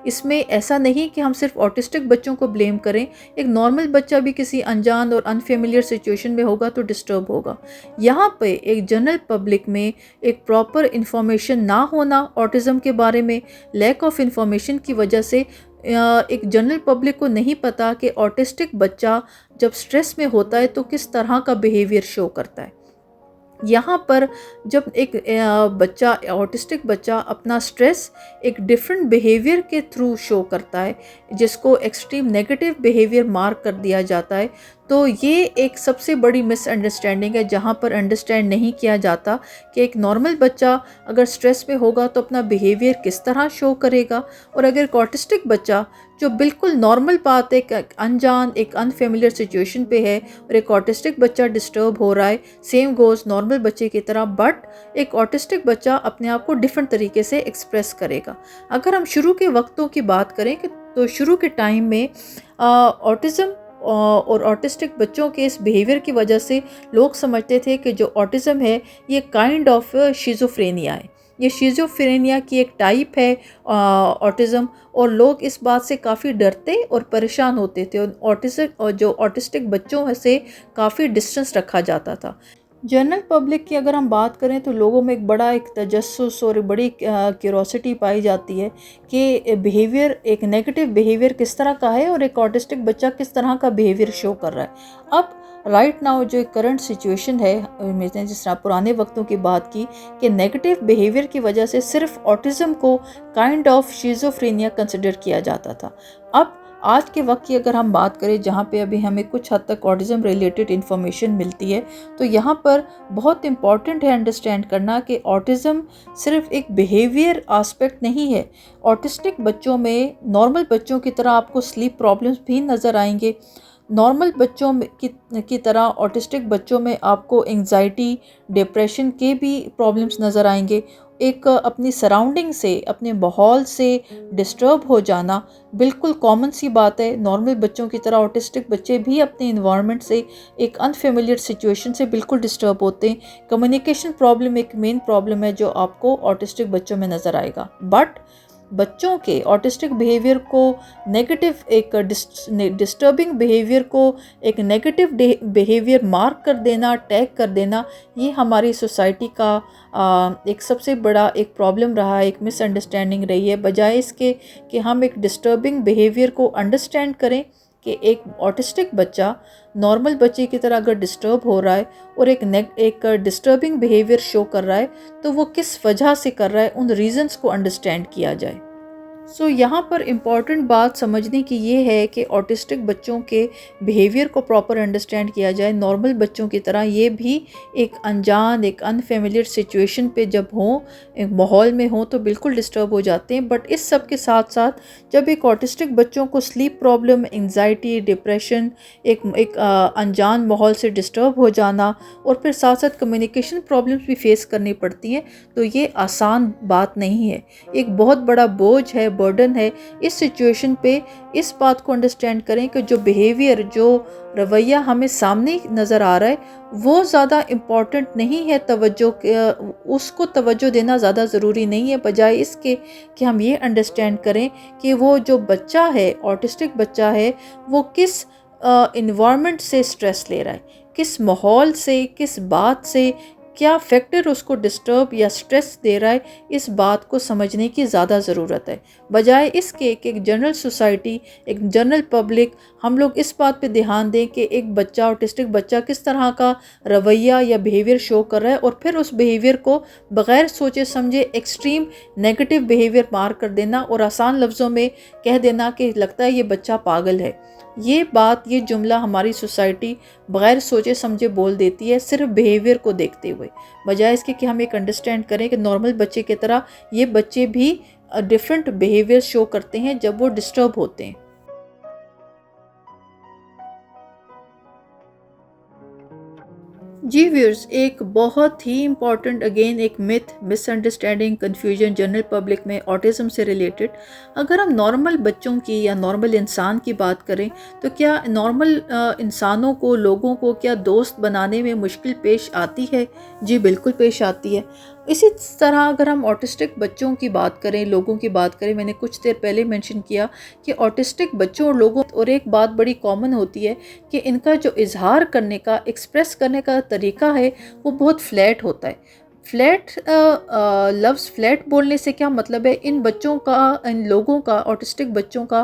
اس میں ایسا نہیں کہ ہم صرف آٹسٹک بچوں کو بلیم کریں، ایک نارمل بچہ بھی کسی انجان اور انفیملیئر سچویشن میں ہوگا تو ڈسٹرب ہوگا. یہاں پہ ایک جنرل پبلک میں ایک پراپر انفارمیشن نہ ہونا آٹزم کے بارے میں، لیک آف انفارمیشن کی وجہ سے ایک جنرل پبلک کو نہیں پتا کہ آٹسٹک بچہ جب سٹریس میں ہوتا ہے تو کس طرح کا بیہیویئر شو کرتا ہے. یہاں پر جب ایک بچہ، آٹسٹک بچہ اپنا سٹریس ایک ڈیفرنٹ بیہیویئر کے تھرو شو کرتا ہے، جس کو ایکسٹریم نیگیٹو بیہیویئر مارک کر دیا جاتا ہے، تو یہ ایک سب سے بڑی مس انڈرسٹینڈنگ ہے جہاں پر انڈرسٹینڈ نہیں کیا جاتا کہ ایک نارمل بچہ اگر سٹریس میں ہوگا تو اپنا بیہیویئر کس طرح شو کرے گا، اور اگر ایک آٹسٹک بچہ جو بالکل نارمل بات ہے کہ انجان، ایک انفیملیئر سچویشن پہ ہے اور ایک آٹسٹک بچہ ڈسٹرب ہو رہا ہے، سیم گوز نارمل بچے کی طرح، بٹ ایک آٹسٹک بچہ اپنے آپ کو ڈیفرنٹ طریقے سے ایکسپریس کرے گا. اگر ہم شروع کے وقتوں کی بات کریں تو شروع کے ٹائم میں آٹزم اور آٹسٹک بچوں کے اس بیہیویئر کی وجہ سے لوگ سمجھتے تھے کہ جو آٹزم ہے یہ کائنڈ آف شیزوفرینیا ہے، یہ شیزوفرینیا کی ایک ٹائپ ہے آٹزم، اور لوگ اس بات سے کافی ڈرتے اور پریشان ہوتے تھے، اور جو آٹسٹک بچوں سے کافی ڈسٹنس رکھا جاتا تھا. جنرل پبلک کی اگر ہم بات کریں تو لوگوں میں ایک بڑا ایک تجسس اور بڑی کیوروسٹی پائی جاتی ہے کہ بیہیویئر، ایک نیگیٹو بیہیویئر کس طرح کا ہے اور ایک آٹسٹک بچہ کس طرح کا بیہیویئر شو کر رہا ہے. اب رائٹ ناؤ جو کرنٹ سچویشن ہے، میں نے جس طرح پرانے وقتوں کی بات کی کہ نیگیٹو بیہیویئر کی وجہ سے صرف آٹزم کو کائنڈ آف شیزوفرینیا کنسیڈر کیا جاتا تھا. اب آج کے وقت کی اگر ہم بات کریں جہاں پہ ابھی ہمیں کچھ حد تک آٹزم ریلیٹڈ انفارمیشن ملتی ہے، تو یہاں پر بہت امپورٹنٹ ہے انڈرسٹینڈ کرنا کہ آٹزم صرف ایک بیہیویئر آسپیکٹ نہیں ہے. آٹسٹک بچوں میں نارمل بچوں کی طرح آپ کو سلیپ پرابلمس بھی نظر آئیں گے. نارمل بچوں کی طرح آٹسٹک بچوں میں آپ کو انگزائٹی، ڈپریشن کے بھی پرابلمس نظر آئیں گے. ایک اپنی سراؤنڈنگ سے، اپنے ماحول سے ڈسٹرب ہو جانا بالکل کامن سی بات ہے. نارمل بچوں کی طرح آٹسٹک بچے بھی اپنے انوائرمنٹ سے، ایک انفیملیئر سچویشن سے بالکل ڈسٹرب ہوتے ہیں. کمیونیکیشن پرابلم ایک مین پرابلم ہے جو آپ کو آٹسٹک بچوں میں نظر آئے گا. بٹ بچوں کے آٹسٹک بیہیویئر کو نیگیٹو، ایک ڈسٹربنگ بیہیویئر کو ایک نیگیٹو بیہیویئر مارک کر دینا، ٹیگ کر دینا، یہ ہماری سوسائٹی کا ایک سب سے بڑا ایک پرابلم رہا ہے، ایک مس انڈرسٹینڈنگ رہی ہے. بجائے اس کے کہ ہم ایک ڈسٹربنگ بیہیویئر کو انڈرسٹینڈ کریں کہ ایک آٹسٹک بچہ نارمل بچے کی طرح اگر ڈسٹرب ہو رہا ہے اور ایک ڈسٹربنگ بیہیویئر شو کر رہا ہے تو وہ کس وجہ سے کر رہا ہے، ان ریزنز کو انڈرسٹینڈ کیا جائے. یہاں پر امپورٹنٹ بات سمجھنے کی یہ ہے کہ آٹسٹک بچوں کے بیہیویئر کو پراپر انڈرسٹینڈ کیا جائے. نارمل بچوں کی طرح یہ بھی ایک انجان، ایک انفیملیئر سچویشن پہ جب ہوں، ایک ماحول میں ہوں تو بالکل ڈسٹرب ہو جاتے ہیں. بٹ اس سب کے ساتھ ساتھ جب ایک آٹسٹک بچوں کو سلیپ پرابلم، انگزائٹی، ڈپریشن، ایک انجان ماحول سے ڈسٹرب ہو جانا اور پھر ساتھ ساتھ کمیونیکیشن پرابلمس بھی فیس کرنی پڑتی ہیں، تو یہ آسان بات نہیں ہے. ایک بہت بڑا بوجھ ہے، برڈن ہے، اس سچویشن پہ اس بات کو انڈرسٹینڈ کریں کہ جو بیہیویئر، جو رویہ ہمیں سامنے نظر آ رہا ہے وہ زیادہ امپورٹنٹ نہیں ہے، اس کو توجہ دینا زیادہ ضروری نہیں ہے، بجائے اس کے کہ ہم یہ انڈرسٹینڈ کریں کہ وہ جو بچہ ہے، آٹسٹک بچہ ہے، وہ کس انوائرمنٹ سے سٹریس لے رہا ہے، کس ماحول سے، کس بات سے، کیا فیکٹر اس کو ڈسٹرب یا سٹریس دے رہا ہے، اس بات کو سمجھنے کی زیادہ ضرورت ہے، بجائے اس کے کہ ایک جنرل سوسائٹی، ایک جنرل پبلک، ہم لوگ اس بات پہ دھیان دیں کہ ایک بچہ، آٹسٹک بچہ کس طرح کا رویہ یا بیہیویئر شو کر رہا ہے، اور پھر اس بیہیویئر کو بغیر سوچے سمجھے ایکسٹریم نیگیٹو بیہیویئر مار کر دینا اور آسان لفظوں میں کہہ دینا کہ لگتا ہے یہ بچہ پاگل ہے۔ یہ بات، یہ جملہ ہماری سوسائٹی بغیر سوچے سمجھے بول دیتی ہے، صرف بیہیویئر کو دیکھتے ہوئے، بجائے اس کے کہ ہم ایک انڈرسٹینڈ کریں کہ نارمل بچے کی طرح یہ بچے بھی ڈیفرنٹ بیہیویئر شو کرتے ہیں جب وہ ڈسٹرب ہوتے ہیں۔ جی ویورز، ایک بہت ہی امپورٹنٹ اگین ایک مس انڈرسٹینڈنگ، کنفیوژن جنرل پبلک میں آٹزم سے ریلیٹڈ، اگر ہم نارمل بچوں کی یا نارمل انسان کی بات کریں تو کیا نارمل انسانوں کو، لوگوں کو کیا دوست بنانے میں مشکل پیش آتی ہے؟ جی بالکل پیش آتی ہے۔ اسی طرح اگر ہم آٹسٹک بچوں کی بات کریں، لوگوں کی بات کریں، میں نے کچھ دیر پہلے مینشن کیا کہ آٹسٹک بچوں اور لوگوں اور ایک بات بڑی کامن ہوتی ہے کہ ان کا جو اظہار کرنے کا، ایکسپریس کرنے کا طریقہ ہے وہ بہت فلیٹ ہوتا ہے۔ فلیٹ لفظ فلیٹ بولنے سے کیا مطلب ہے؟ ان بچوں کا، ان لوگوں کا، آٹسٹک بچوں کا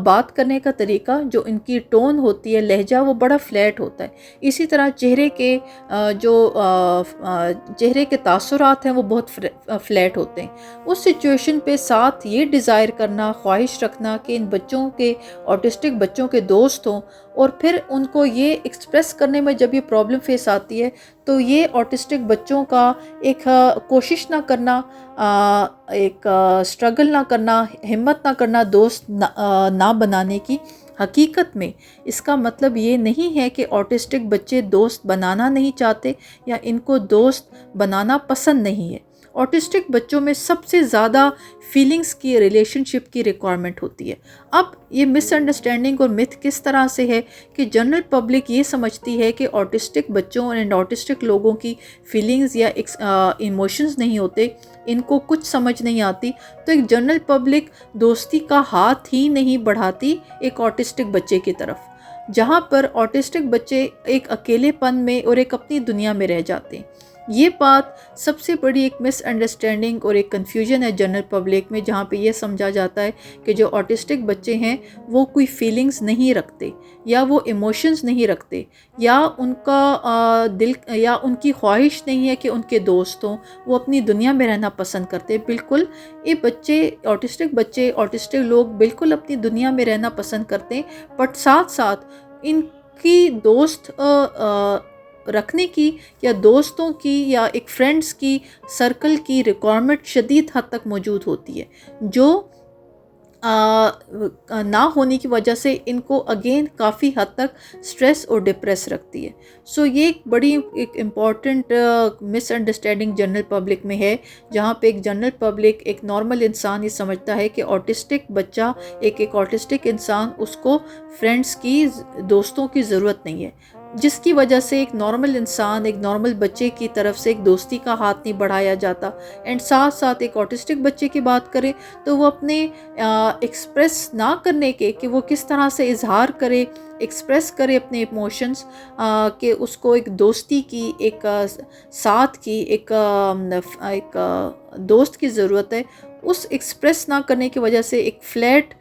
بات کرنے کا طریقہ، جو ان کی ٹون ہوتی ہے، لہجہ، وہ بڑا فلیٹ ہوتا ہے۔ اسی طرح چہرے کے تاثرات ہیں وہ بہت فلیٹ ہوتے ہیں۔ اس سچویشن پہ ساتھ یہ ڈیزائر کرنا، خواہش رکھنا کہ ان بچوں کے، آٹسٹک بچوں کے دوست ہوں، اور پھر ان کو یہ ایکسپریس کرنے میں جب یہ پرابلم فیس آتی ہے تو یہ آٹسٹک بچوں کا ایک کوشش نہ کرنا، ایک سٹرگل نہ کرنا، ہمت نہ کرنا دوست نہ بنانے کی، حقیقت میں اس کا مطلب یہ نہیں ہے کہ آٹسٹک بچے دوست بنانا نہیں چاہتے یا ان کو دوست بنانا پسند نہیں ہے۔ آٹسٹک بچوں میں سب سے زیادہ فیلنگز کی، ریلیشن شپ کی ریکوائرمنٹ ہوتی ہے۔ اب یہ مس انڈرسٹینڈنگ اور متھ کس طرح سے ہے کہ جنرل پبلک یہ سمجھتی ہے کہ آٹسٹک بچوں اور آٹسٹک لوگوں کی فیلنگز یا ایموشنز نہیں ہوتے، ان کو کچھ سمجھ نہیں آتی، تو ایک جنرل پبلک دوستی کا ہاتھ ہی نہیں بڑھاتی ایک آٹسٹک بچے کی طرف، جہاں پر آٹسٹک بچے ایک اکیلے پن میں اور ایک اپنی دنیا میں رہ جاتے ہیں۔ یہ بات سب سے بڑی ایک مس انڈرسٹینڈنگ اور ایک کنفیوژن ہے جنرل پبلک میں، جہاں پہ یہ سمجھا جاتا ہے کہ جو آٹسٹک بچے ہیں وہ کوئی فیلنگز نہیں رکھتے، یا وہ ایموشنز نہیں رکھتے، یا ان کا دل یا ان کی خواہش نہیں ہے کہ ان کے دوست ہوں، وہ اپنی دنیا میں رہنا پسند کرتے۔ بالکل یہ بچے، آٹسٹک لوگ بالکل اپنی دنیا میں رہنا پسند کرتے ہیں، بٹ ساتھ ساتھ ان کی دوست رکھنے کی یا دوستوں کی یا ایک فرینڈز کی سرکل کی ریکوائرمنٹ شدید حد تک موجود ہوتی ہے، جو نہ ہونے کی وجہ سے ان کو اگین کافی حد تک سٹریس اور ڈپریس رکھتی ہے۔ سو یہ ایک بڑی ایک امپورٹنٹ مس انڈرسٹینڈنگ جنرل پبلک میں ہے، جہاں پہ ایک جنرل پبلک، ایک نارمل انسان یہ سمجھتا ہے کہ آٹسٹک بچہ، ایک آٹسٹک انسان، اس کو فرینڈز کی، دوستوں کی ضرورت نہیں ہے، جس کی وجہ سے ایک نارمل انسان، ایک نارمل بچے کی طرف سے ایک دوستی کا ہاتھ نہیں بڑھایا جاتا۔ اینڈ ساتھ ساتھ ایک آٹسٹک بچے کی بات کریں تو وہ اپنے ایکسپریس نہ کرنے کے، کہ وہ کس طرح سے اظہار کرے، ایکسپریس کرے اپنے ایموشنز، کہ اس کو ایک دوستی کی، ایک ساتھ کی، ایک دوست کی ضرورت ہے، اس ایکسپریس نہ کرنے کی وجہ سے ایک فلیٹ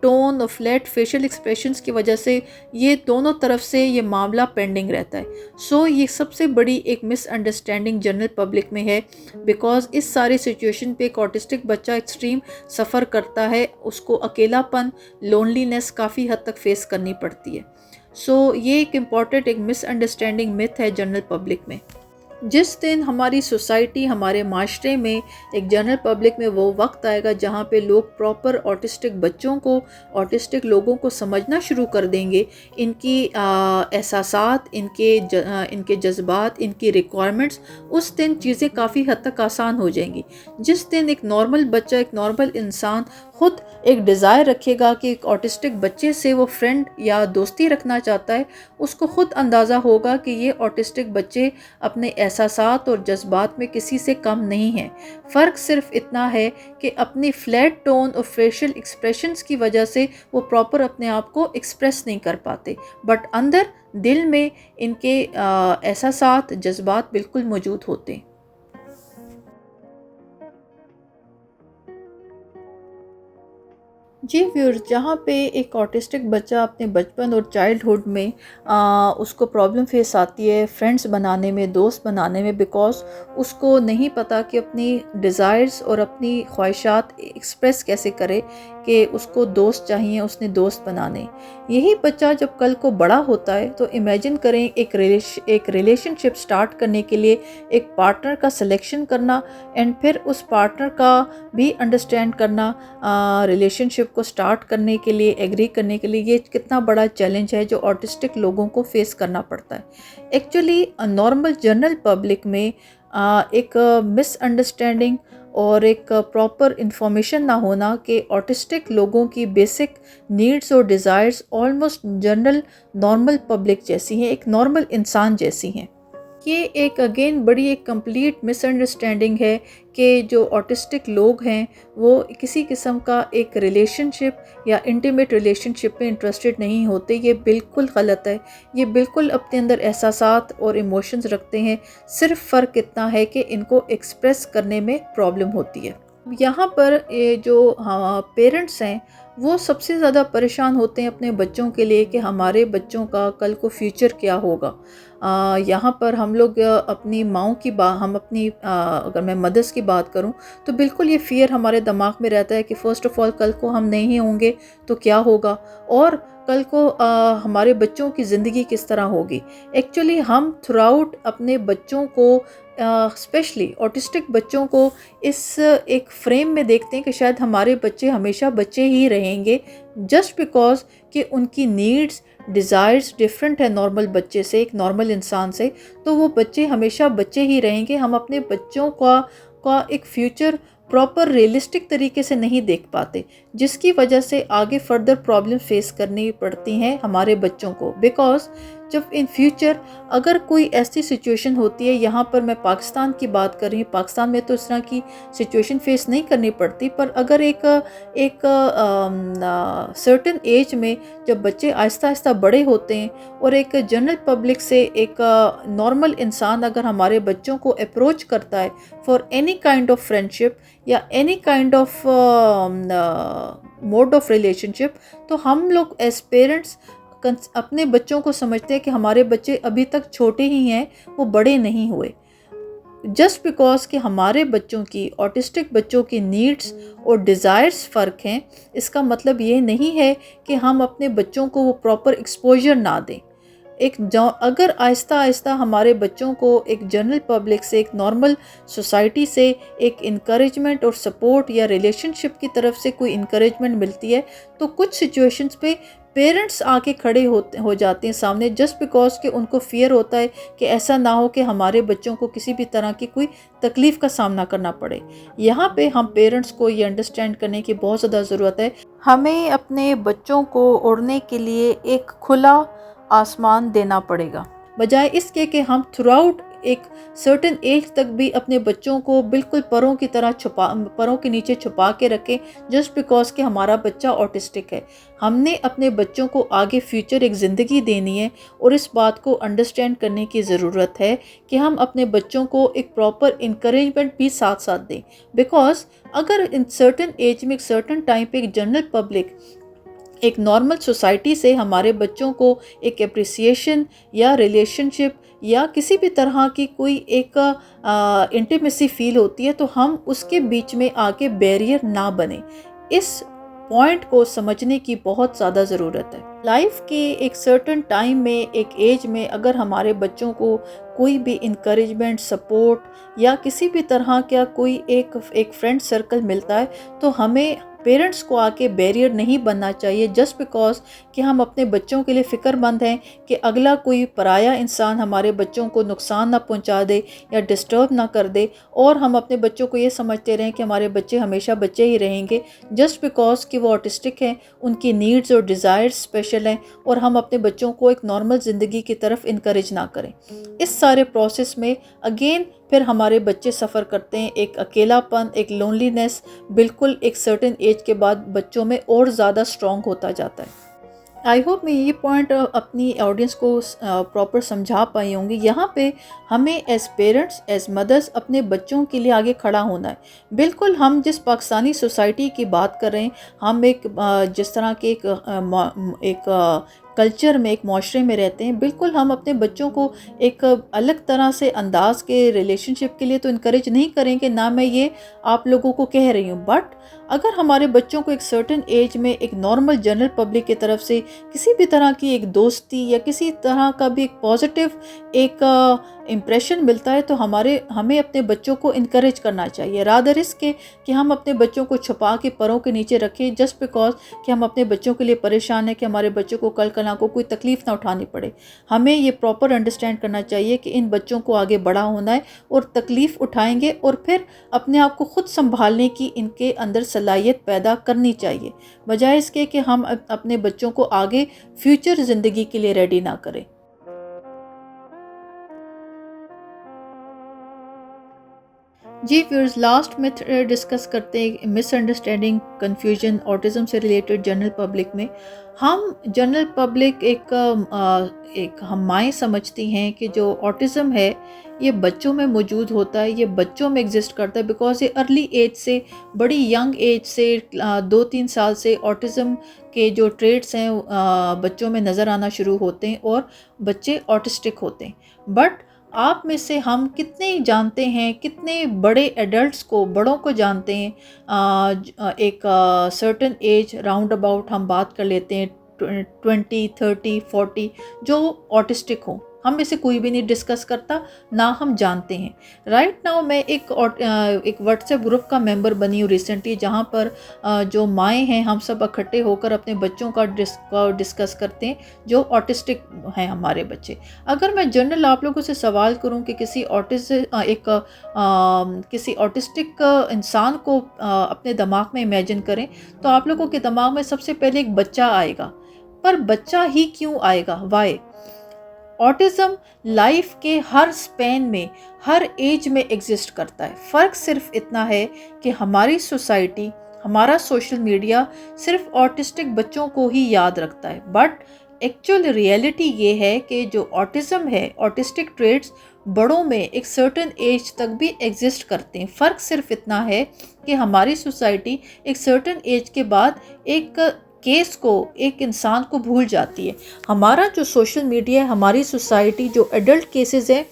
ٹون اور فلیٹ فیشل ایکسپریشنز کی وجہ سے یہ دونوں طرف سے یہ معاملہ پینڈنگ رہتا ہے۔ سو یہ سب سے بڑی ایک مس انڈرسٹینڈنگ جنرل پبلک میں ہے، بیکاز اس سارے سچویشن پہ ایک آٹسٹک بچہ ایکسٹریم سفر کرتا ہے، اس کو اکیلا پن، لونلی نیس کافی حد تک فیس کرنی پڑتی ہے۔ سو یہ ایک امپورٹنٹ ایک مس انڈرسٹینڈنگ متھ ہے جنرل پبلک میں۔ جس دن ہماری سوسائٹی، ہمارے معاشرے میں، ایک جنرل پبلک میں وہ وقت آئے گا جہاں پہ لوگ پراپر آٹسٹک بچوں کو، آٹسٹک لوگوں کو سمجھنا شروع کر دیں گے، ان کی احساسات، ان کے جذبات، ان کی ریکوائرمنٹس، اس دن چیزیں کافی حد تک آسان ہو جائیں گی۔ جس دن ایک نارمل بچہ، ایک نارمل انسان خود ایک ڈیزائر رکھے گا کہ ایک آٹسٹک بچے سے وہ فرینڈ یا دوستی رکھنا چاہتا ہے، اس کو خود اندازہ ہوگا کہ یہ آٹسٹک بچے اپنے احساسات اور جذبات میں کسی سے کم نہیں ہیں۔ فرق صرف اتنا ہے کہ اپنی فلیٹ ٹون اور فیشل ایکسپریشنز کی وجہ سے وہ پراپر اپنے آپ کو ایکسپریس نہیں کر پاتے، بٹ اندر دل میں ان کے احساسات، جذبات بالکل موجود ہوتے ہیں۔ جی ویورز، جہاں پہ ایک آٹسٹک بچہ اپنے بچپن اور چائلڈ میں اس کو پرابلم فیس آتی ہے فرینڈس بنانے میں، دوست بنانے میں، بیکاز اس کو نہیں پتہ کہ اپنی ڈیزائرز اور اپنی خواہشات ایکسپریس کیسے کرے، کہ اس کو دوست چاہیے، اس نے دوست بنانے۔ یہی بچہ جب کل کو بڑا ہوتا ہے تو امیجن کریں ایک ریلیشن شپ سٹارٹ کرنے کے لیے ایک پارٹنر کا سلیکشن کرنا، اینڈ پھر اس پارٹنر کا بھی انڈرسٹینڈ کرنا، ریلیشن شپ کو سٹارٹ کرنے کے لیے، ایگری کرنے کے لیے، یہ کتنا بڑا چیلنج ہے جو آٹسٹک لوگوں کو فیس کرنا پڑتا ہے۔ ایکچولی نارمل جنرل پبلک میں ایک مس انڈرسٹینڈنگ اور ایک پراپر انفارمیشن نہ ہونا کہ آٹسٹک لوگوں کی بیسک نیڈز اور desires almost general normal public جیسی ہیں، ایک نارمل انسان جیسی ہیں۔ یہ ایک اگین بڑی ایک کمپلیٹ مس انڈرسٹینڈنگ ہے کہ جو آٹسٹک لوگ ہیں وہ کسی قسم کا ایک ریلیشن شپ یا انٹیمیٹ ریلیشن شپ میں انٹرسٹڈ نہیں ہوتے۔ یہ بالکل غلط ہے، یہ بالکل اپنے اندر احساسات اور ایموشنز رکھتے ہیں، صرف فرق اتنا ہے کہ ان کو ایکسپریس کرنے میں پرابلم ہوتی ہے۔ یہاں پر جو پیرنٹس ہیں وہ سب سے زیادہ پریشان ہوتے ہیں اپنے بچوں کے لیے کہ ہمارے بچوں کا کل کو فیوچر کیا ہوگا۔ یہاں پر ہم لوگ اپنی ماؤں کی ہم اپنی اگر میں مدرس کی بات کروں تو بالکل یہ فیئر ہمارے دماغ میں رہتا ہے کہ فرسٹ آف آل کل کو ہم نہیں ہوں گے تو کیا ہوگا، اور کل کو ہمارے بچوں کی زندگی کس طرح ہوگی۔ ایکچولی ہم تھرو آؤٹ اپنے بچوں کو اسپیشلی آٹسٹک بچوں کو اس ایک فریم میں دیکھتے ہیں کہ شاید ہمارے بچے ہمیشہ بچے ہی رہیں گے، جسٹ بیکاز کہ ان کی نیڈز، ڈیزائرز ڈیفرنٹ ہے نارمل بچے سے، ایک نارمل انسان سے، تو وہ بچے ہمیشہ بچے ہی رہیں گے۔ ہم اپنے بچوں کا ایک فیوچر پراپر ریئلسٹک طریقے سے نہیں دیکھ پاتے، جس کی وجہ سے آگے فردر پرابلم فیس کرنی پڑتی ہیں ہمارے بچوں کو، بیکاز جب ان فیوچر اگر کوئی ایسی سچویشن ہوتی ہے، یہاں پر میں پاکستان کی بات کر رہی ہوں، پاکستان میں تو اس طرح کی سچویشن فیس نہیں کرنی پڑتی، پر اگر ایک سرٹن ایج میں جب بچے آہستہ آہستہ بڑے ہوتے ہیں اور ایک جنرل پبلک سے ایک نارمل انسان اگر ہمارے بچوں کو اپروچ کرتا ہے for any kind of friendship یا any kind of mode of relation, تو ہم لوگ ایز پیرنٹس اپنے بچوں کو سمجھتے ہیں کہ ہمارے بچے ابھی تک چھوٹے ہی ہیں، وہ بڑے نہیں ہوئے، جسٹ بیکاز کہ ہمارے بچوں کی، آٹسٹک بچوں کی نیڈز اور ڈیزائرز فرق ہیں، اس کا مطلب یہ نہیں ہے کہ ہم اپنے بچوں کو وہ پراپر ایکسپوجر نہ دیں۔ اگر آہستہ آہستہ ہمارے بچوں کو ایک جنرل پبلک سے، ایک نارمل سوسائٹی سے ایک انکریجمنٹ اور سپورٹ یا ریلیشن شپ کی طرف سے کوئی انکریجمنٹ ملتی ہے، تو کچھ سچویشنز پہ پیرنٹس آ کے کھڑے ہو جاتے ہیں سامنے، جسٹ بیکاز کہ ان کو فیئر ہوتا ہے کہ ایسا نہ ہو کہ ہمارے بچوں کو کسی بھی طرح کی کوئی تکلیف کا سامنا کرنا پڑے۔ یہاں پہ ہم پیرنٹس کو یہ انڈرسٹینڈ کرنے کی بہت زیادہ ضرورت ہے، ہمیں اپنے بچوں کو اڑنے کے لیے ایک کھلا آسمان دینا پڑے گا، بجائے اس کے کہ ہم تھرو آؤٹ ایک سرٹن ایج تک بھی اپنے بچوں کو بالکل پروں کی طرح پروں کے نیچے چھپا کے رکھیں، جسٹ بیکاز کہ ہمارا بچہ آٹسٹک ہے۔ ہم نے اپنے بچوں کو آگے فیوچر ایک زندگی دینی ہے، اور اس بات کو انڈرسٹینڈ کرنے کی ضرورت ہے کہ ہم اپنے بچوں کو ایک پراپر انکریجمنٹ بھی ساتھ ساتھ دیں، بیکاز اگر ان سرٹن ایج میں، ایک سرٹن ٹائم پہ ایک جنرل پبلک، ایک نارمل سوسائٹی سے ہمارے بچوں کو ایک اپریسیشن یا ریلیشن شپ یا کسی بھی طرح کی کوئی ایک انٹیمیسی فیل ہوتی ہے، تو ہم اس کے بیچ میں آ کے بیریئر نہ بنیں۔ اس پوائنٹ کو سمجھنے کی بہت زیادہ ضرورت ہے۔ لائف کے ایک سرٹن ٹائم میں، ایک ایج میں اگر ہمارے بچوں کو کوئی بھی انکریجمنٹ، سپورٹ یا کسی بھی طرح کا کوئی ایک فرینڈ سرکل ملتا ہے، تو ہمیں پیرنٹس کو آ کے بیریئر نہیں بننا چاہیے جسٹ بیکاز کہ ہم اپنے بچوں کے لیے فکر مند ہیں کہ اگلا کوئی پرایا انسان ہمارے بچوں کو نقصان نہ پہنچا دے یا ڈسٹرب نہ کر دے، اور ہم اپنے بچوں کو یہ سمجھتے رہیں کہ ہمارے بچے ہمیشہ بچے ہی رہیں گے جسٹ بیکاز کہ وہ آٹسٹک ہیں، ان کی نیڈز اور ڈیزائرز اسپیشل ہیں، اور ہم اپنے بچوں کو ایک نارمل زندگی کی طرف انکریج نہ کریں۔ اس سارے پروسیس میں اگین پھر ہمارے بچے سفر کرتے ہیں، ایک اکیلا پن، ایک لونلینس، بالکل ایک سرٹن ایج کے بعد بچوں میں اور زیادہ اسٹرانگ ہوتا جاتا ہے۔ آئی ہوپ میں یہ پوائنٹ اپنی آڈینس کو پراپر سمجھا پائی ہوں گی۔ یہاں پہ ہمیں ایز پیرنٹس، ایز مدرس اپنے بچوں کے لیے آگے کھڑا ہونا ہے۔ بالکل ہم جس پاکستانی سوسائٹی کی بات کر رہے ہیں، ہم ایک جس طرح کے ایک کلچر میں، ایک معاشرے میں رہتے ہیں، بالکل ہم اپنے بچوں کو ایک الگ طرح سے انداز کے ریلیشن شپ کے لیے تو انکریج نہیں کریں گے، نہ میں یہ آپ لوگوں کو کہہ رہی ہوں، بٹ اگر ہمارے بچوں کو ایک سرٹن ایج میں ایک نارمل جنرل پبلک کی طرف سے کسی بھی طرح کی ایک دوستی یا کسی طرح کا بھی ایک پازیٹیو ایک امپریشن ملتا ہے، تو ہمیں اپنے بچوں کو انکریج کرنا چاہیے، رادر اس کے کہ ہم اپنے بچوں کو چھپا کے پروں کے نیچے رکھیں جسٹ بیکاز کہ ہم اپنے بچوں کے لیے پریشان ہیں کہ ہمارے بچوں کو کل کل کو کوئی تکلیف نہ اٹھانی پڑے۔ ہمیں یہ پراپر انڈرسٹینڈ کرنا چاہیے کہ ان بچوں کو آگے بڑا ہونا ہے، اور تکلیف اٹھائیں گے اور پھر اپنے آپ کو خود سنبھالنے کی ان کے اندر صلاحیت پیدا کرنی چاہیے، بجائے اس کے کہ ہم اپنے بچوں کو آگے فیوچر زندگی کے لیے ریڈی نہ کریں۔ جی ویورز، لاسٹ میں ڈسکس کرتے ہیں مس انڈرسٹینڈنگ، کنفیوژن آٹزم سے ریلیٹڈ جنرل پبلک میں۔ ہم جنرل پبلک ایک ہم مائیں سمجھتی ہیں کہ جو آٹزم ہے یہ بچوں میں موجود ہوتا ہے، یہ بچوں میں ایگزسٹ کرتا ہے، بیکاز یہ ارلی ایج سے، بڑی ینگ ایج سے 2-3 سال سے آٹزم کے جو ٹریٹس ہیں بچوں میں نظر آنا شروع ہوتے ہیں اور بچے آٹسٹک ہوتے ہیں۔ بٹ آپ میں سے ہم کتنے جانتے ہیں، کتنے بڑے ایڈلٹس کو، بڑوں کو جانتے ہیں ایک سرٹن ایج راؤنڈ اباؤٹ ہم بات کر لیتے ہیں 20، 30، 40 جو آٹسٹک ہوں؟ ہم میں سے کوئی بھی نہیں ڈسکس کرتا، نہ ہم جانتے ہیں۔ رائٹ ناؤ میں ایک واٹس ایپ گروپ کا ممبر بنی ہوں ریسنٹلی، جہاں پر جو مائیں ہیں ہم سب اکٹھے ہو کر اپنے بچوں کا ڈسکس کرتے ہیں جو آٹسٹک ہیں ہمارے بچے۔ اگر میں جنرل آپ لوگوں سے سوال کروں کہ کسی آٹسٹک انسان کو اپنے دماغ میں امیجن کریں، تو آپ لوگوں کے دماغ میں سب سے پہلے ایک بچہ آئے گا۔ پر بچہ ہی کیوں آئے گا؟ وائی؟ آٹزم لائف کے ہر سپین میں، ہر ایج میں ایگزسٹ کرتا ہے۔ فرق صرف اتنا ہے کہ ہماری سوسائٹی، ہمارا سوشل میڈیا صرف آٹسٹک بچوں کو ہی یاد رکھتا ہے، بٹ ایکچوئل ریئلٹی یہ ہے کہ جو آٹزم ہے، آٹسٹک ٹریٹس بڑوں میں ایک سرٹن ایج تک بھی ایگزسٹ کرتے ہیں۔ فرق صرف اتنا ہے کہ ہماری سوسائٹی ایک سرٹن ایج کے بعد ایک کیس کو، ایک انسان کو بھول جاتی ہے۔ ہمارا جو سوشل میڈیا ہے، ہماری سوسائٹی جو ایڈلٹ کیسز ہیں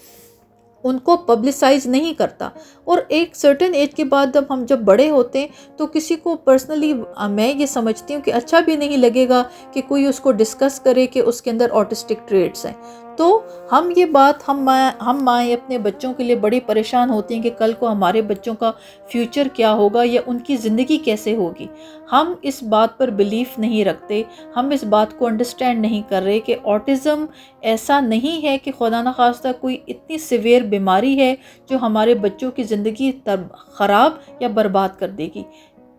ان کو پبلسائز نہیں کرتا، اور ایک سرٹن ایج کے بعد جب بڑے ہوتے ہیں تو کسی کو پرسنلی میں یہ سمجھتی ہوں کہ اچھا بھی نہیں لگے گا کہ کوئی اس کو ڈسکس کرے کہ اس کے اندر آٹسٹک ٹریٹس ہیں۔ تو ہم یہ بات ہم مائیں اپنے بچوں کے لیے بڑی پریشان ہوتی ہیں کہ کل کو ہمارے بچوں کا فیوچر کیا ہوگا یا ان کی زندگی کیسے ہوگی۔ ہم اس بات پر بلیف نہیں رکھتے، ہم اس بات کو انڈرسٹینڈ نہیں کر رہے کہ آٹزم ایسا نہیں ہے کہ خدا نخواستہ کوئی اتنی سیویئر بیماری ہے جو ہمارے بچوں کی زندگی خراب یا برباد کر دے گی۔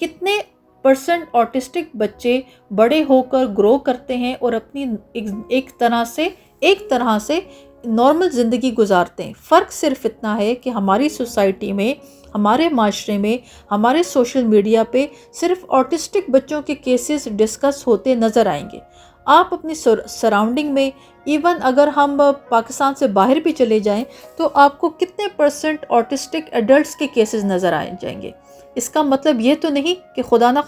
کتنے % آٹسٹک بچے بڑے ہو کر گرو کرتے ہیں اور اپنی ایک طرح سے نارمل زندگی گزارتے ہیں۔ فرق صرف اتنا ہے کہ ہماری سوسائٹی میں، ہمارے معاشرے میں، ہمارے سوشل میڈیا پہ صرف آٹسٹک بچوں کے کیسز ڈسکس ہوتے نظر آئیں گے۔ آپ اپنی سراؤنڈنگ میں، ایون اگر ہم پاکستان سے باہر بھی چلے جائیں، تو آپ کو کتنے % آٹسٹک ایڈلٹس کے کیسز نظر آ جائیں گے۔ اس کا مطلب یہ تو نہیں کہ خدا نہ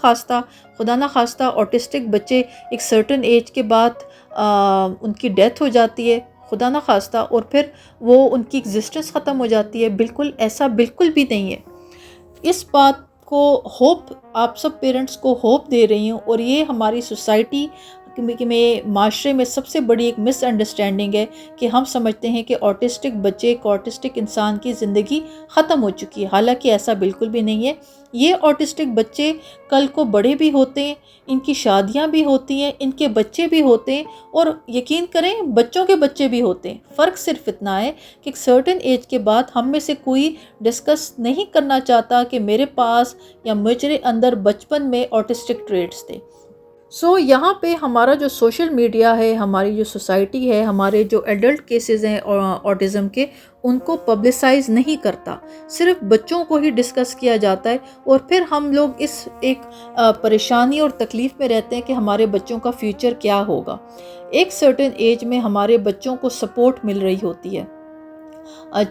خواستہ آٹسٹک بچے ایک سرٹن ایج کے بعد ان کی ڈیتھ ہو جاتی ہے، خدا نہ خواستہ، اور پھر وہ ان کی ایگزسٹنس ختم ہو جاتی ہے۔ بالکل ایسا بالکل بھی نہیں ہے۔ اس بات کو ہوپ، آپ سب پیرنٹس کو ہوپ دے رہی ہوں، اور یہ ہماری سوسائٹی کہ میں معاشرے میں سب سے بڑی ایک مس انڈرسٹینڈنگ ہے کہ ہم سمجھتے ہیں کہ آٹسٹک بچے، ایک آٹسٹک انسان کی زندگی ختم ہو چکی ہے، حالانکہ ایسا بالکل بھی نہیں ہے۔ یہ آٹسٹک بچے کل کو بڑے بھی ہوتے ہیں، ان کی شادیاں بھی ہوتی ہیں، ان کے بچے بھی ہوتے ہیں، اور یقین کریں بچوں کے بچے بھی ہوتے ہیں۔ فرق صرف اتنا ہے کہ ایک سرٹن ایج کے بعد ہم میں سے کوئی ڈسکس نہیں کرنا چاہتا کہ میرے پاس یا مجھے اندر بچپن میں آٹسٹک ٹریٹس تھے۔ یہاں پہ ہمارا جو سوشل میڈیا ہے، ہماری جو سوسائٹی ہے، ہمارے جو ایڈلٹ کیسز ہیں آٹزم کے، ان کو پبلسائز نہیں کرتا، صرف بچوں کو ہی ڈسکس کیا جاتا ہے، اور پھر ہم لوگ اس ایک پریشانی اور تکلیف میں رہتے ہیں کہ ہمارے بچوں کا فیوچر کیا ہوگا۔ ایک سرٹن ایج میں ہمارے بچوں کو سپورٹ مل رہی ہوتی ہے،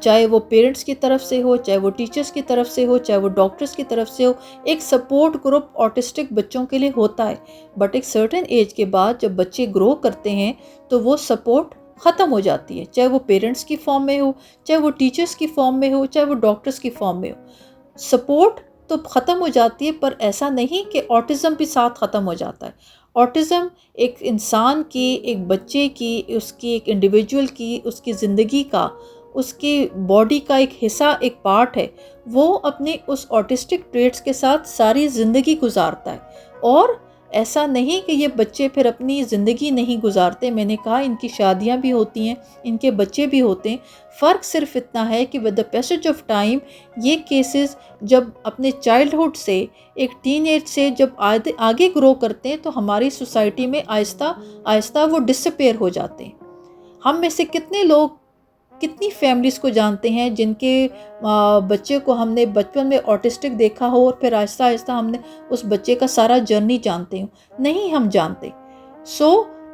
چاہے وہ پیرنٹس کی طرف سے ہو، چاہے وہ ٹیچرز کی طرف سے ہو، چاہے وہ ڈاکٹرز کی طرف سے ہو، ایک سپورٹ گروپ آٹسٹک بچوں کے لیے ہوتا ہے۔ بٹ ایک سرٹن ایج کے بعد جب بچے گرو کرتے ہیں تو وہ سپورٹ ختم ہو جاتی ہے، چاہے وہ پیرنٹس کی فارم میں ہو، چاہے وہ ٹیچرز کی فارم میں ہو، چاہے وہ ڈاکٹرز کی فارم میں ہو۔ سپورٹ تو ختم ہو جاتی ہے، پر ایسا نہیں کہ آٹزم بھی ساتھ ختم ہو جاتا ہے۔ آٹزم ایک انسان کی، ایک بچے کی، اس کی ایک انڈیویجول کی، اس کی زندگی کا، اس کی باڈی کا ایک حصہ، ایک پارٹ ہے۔ وہ اپنے اس آٹسٹک ٹریٹس کے ساتھ ساری زندگی گزارتا ہے، اور ایسا نہیں کہ یہ بچے پھر اپنی زندگی نہیں گزارتے۔ میں نے کہا ان کی شادیاں بھی ہوتی ہیں، ان کے بچے بھی ہوتے ہیں۔ فرق صرف اتنا ہے کہ with the passage of time یہ کیسز جب اپنے چائلڈہڈ سے، ایک ٹین ایج سے جب آگے گرو کرتے ہیں تو ہماری سوسائٹی میں آہستہ آہستہ وہ ڈسپیئر ہو جاتے ہیں۔ ہم میں سے کتنے لوگ، کتنی فیملیز کو جانتے ہیں جن کے بچے کو ہم نے بچپن میں آٹسٹک دیکھا ہو، اور پھر آہستہ آہستہ ہم نے اس بچے کا سارا جرنی جانتے ہوں؟ نہیں، ہم جانتے۔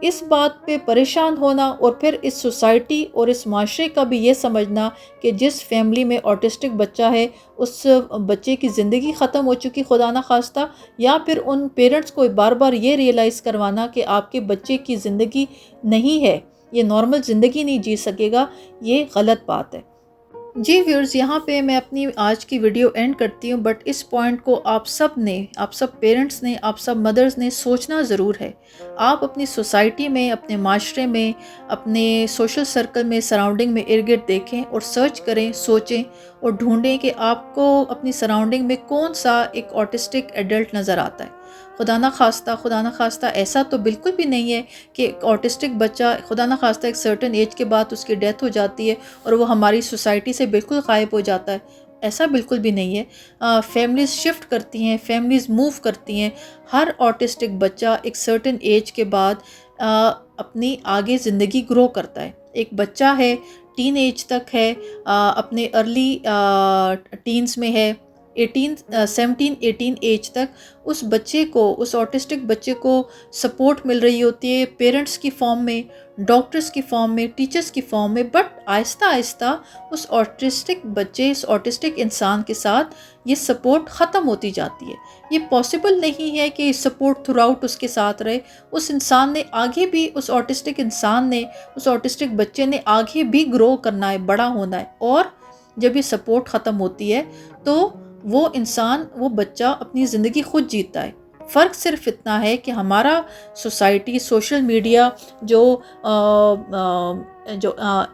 اس بات پہ پریشان ہونا، اور پھر اس سوسائٹی اور اس معاشرے کا بھی یہ سمجھنا کہ جس فیملی میں آٹسٹک بچہ ہے اس بچے کی زندگی ختم ہو چکی خدا نہ خواستہ، یا پھر ان پیرنٹس کو بار بار یہ ریئلائز کروانا کہ آپ کے بچے کی زندگی نہیں ہے، یہ نارمل زندگی نہیں جی سکے گا، یہ غلط بات ہے۔ جی ویورز، یہاں پہ میں اپنی آج کی ویڈیو اینڈ کرتی ہوں، بٹ اس پوائنٹ کو آپ سب پیرنٹس نے، آپ سب مدرز نے سوچنا ضرور ہے۔ آپ اپنی سوسائٹی میں، اپنے معاشرے میں، اپنے سوشل سرکل میں، سراؤنڈنگ میں ارد گرد دیکھیں اور سرچ کریں، سوچیں اور ڈھونڈیں کہ آپ کو اپنی سراؤنڈنگ میں کون سا ایک آٹسٹک ایڈلٹ نظر آتا ہے۔ خدا نہ خواستہ ایسا تو بالکل بھی نہیں ہے کہ ایک آٹسٹک بچہ خدا نہ خواستہ ایک سرٹن ایج کے بعد اس کی ڈیتھ ہو جاتی ہے اور وہ ہماری سوسائٹی سے بالکل غائب ہو جاتا ہے، ایسا بالکل بھی نہیں ہے۔ فیملیز شفٹ کرتی ہیں، فیملیز موو کرتی ہیں۔ ہر آٹسٹک بچہ ایک سرٹن ایج کے بعد اپنی آگے زندگی گرو کرتا ہے۔ ایک بچہ ہے، ٹین ایج تک ہے، اپنے ارلی ٹینز میں ہے، 17-18 ایج تک، اس بچے کو، اس آٹسٹک بچے کو سپورٹ مل رہی ہوتی ہے پیرنٹس کی فارم میں، ڈاکٹرز کی فارم میں، ٹیچرز کی فارم میں، بٹ آہستہ آہستہ اس آٹسٹک بچے، اس آٹسٹک انسان کے ساتھ یہ سپورٹ ختم ہوتی جاتی ہے۔ یہ پاسبل نہیں ہے کہ یہ سپورٹ تھرو آؤٹ اس کے ساتھ رہے۔ اس انسان نے آگے بھی، اس آٹسٹک انسان نے، اس آٹسٹک بچے نے آگے بھی گرو کرنا ہے، بڑا ہونا ہے، اور جب یہ سپورٹ ختم ہوتی ہے تو وہ انسان، وہ بچہ اپنی زندگی خود جیتا ہے۔ فرق صرف اتنا ہے کہ ہمارا سوسائٹی، سوشل میڈیا جو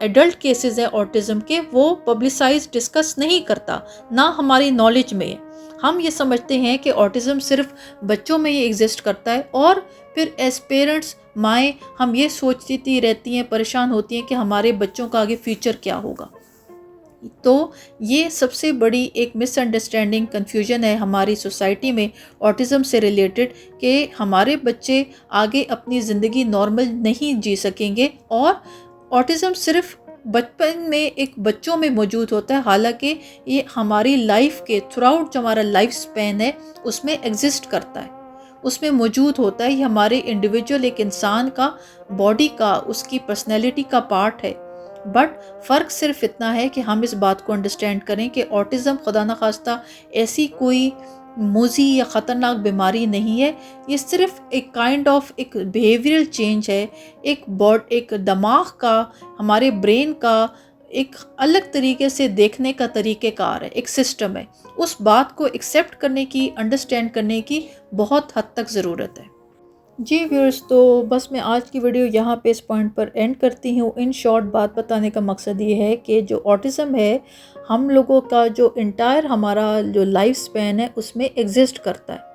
ایڈلٹ کیسز ہیں آٹزم کے، وہ پبلسائز ڈسکس نہیں کرتا، نہ ہماری نالج میں ہے۔ ہم یہ سمجھتے ہیں کہ آٹزم صرف بچوں میں ہی ایگزسٹ کرتا ہے، اور پھر ایز پیرنٹس، مائیں، ہم یہ سوچتی رہتی ہیں، پریشان ہوتی ہیں کہ ہمارے بچوں کا آگے فیوچر کیا ہوگا۔ تو یہ سب سے بڑی ایک مس انڈرسٹینڈنگ، کنفیوژن ہے ہماری سوسائٹی میں آٹزم سے ریلیٹڈ، کہ ہمارے بچے آگے اپنی زندگی نارمل نہیں جی سکیں گے، اور آٹزم صرف بچپن میں ایک بچوں میں موجود ہوتا ہے، حالانکہ یہ ہماری لائف کے تھرو آؤٹ، جو ہمارا لائف سپین ہے اس میں ایگزسٹ کرتا ہے، اس میں موجود ہوتا ہے۔ یہ ہمارے انڈیویجول، ایک انسان کا باڈی کا، اس کی پرسنالٹی کا پارٹ ہے۔ بٹ فرق صرف اتنا ہے کہ ہم اس بات کو انڈرسٹینڈ کریں کہ آٹزم خدا نہ خواستہ ایسی کوئی موذی یا خطرناک بیماری نہیں ہے، یہ صرف ایک کائنڈ آف ایک بیہیویئرل چینج ہے، ایک دماغ کا، ہمارے برین کا ایک الگ طریقے سے دیکھنے کا طریقہ کار ہے، ایک سسٹم ہے۔ اس بات کو ایکسیپٹ کرنے کی، انڈرسٹینڈ کرنے کی بہت حد تک ضرورت ہے۔ جی ویورز، تو بس میں آج کی ویڈیو یہاں پہ اس پوائنٹ پر اینڈ کرتی ہوں. ان شارٹ بات بتانے کا مقصد یہ ہے کہ جو آٹزم ہے ہم لوگوں کا جو انٹائر ہمارا جو لائف سپین ہے اس میں ایگزسٹ کرتا ہے.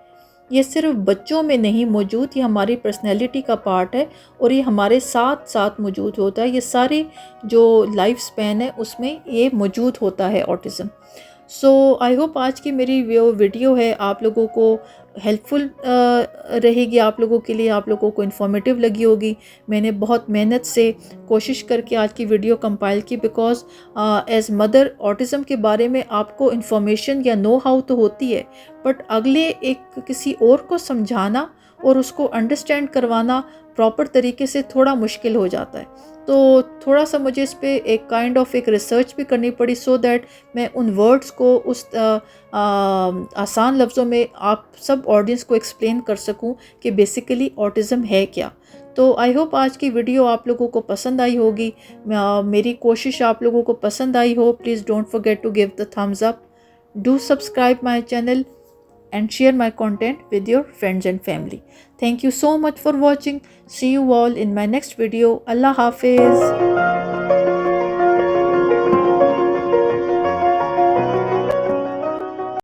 یہ صرف بچوں میں نہیں موجود، یہ ہماری پرسنالٹی کا پارٹ ہے اور یہ ہمارے ساتھ ساتھ موجود ہوتا ہے. یہ ساری جو لائف سپین ہے اس میں یہ موجود ہوتا ہے آٹزم. سو آئی ہوپ آج کی میری ویڈیو ہے آپ لوگوں کو ہیلپ فل رہے گی، آپ لوگوں کے لیے، آپ لوگوں کو انفارمیٹیو لگی ہوگی. میں نے بہت محنت سے کوشش کر کے آج کی ویڈیو کمپائل کی، بیکاز ایز مدر آٹزم کے بارے میں آپ کو انفارمیشن یا نو ہاؤ تو ہوتی ہے، بٹ اگلے ایک کسی اور کو سمجھانا اور اس کو انڈرسٹینڈ کروانا پراپر طریقے سے تھوڑا مشکل ہو جاتا ہے. تو تھوڑا سا مجھے اس پہ ایک کائنڈ آف ایک ریسرچ بھی کرنی پڑی، سو دیٹ میں ان ورڈز کو اس آسان لفظوں میں آپ سب آڈینس کو ایکسپلین کر سکوں کہ بیسیکلی آٹزم ہے کیا. تو آئی ہوپ آج کی ویڈیو آپ لوگوں کو پسند آئی ہوگی. میری کوشش آپ لوگوں کو پسند آئی ہو. Please don't forget to give the thumbs up. Do subscribe my channel and share my content with your friends and family. Thank you so much for watching. See you all in my next video. Allah Hafiz.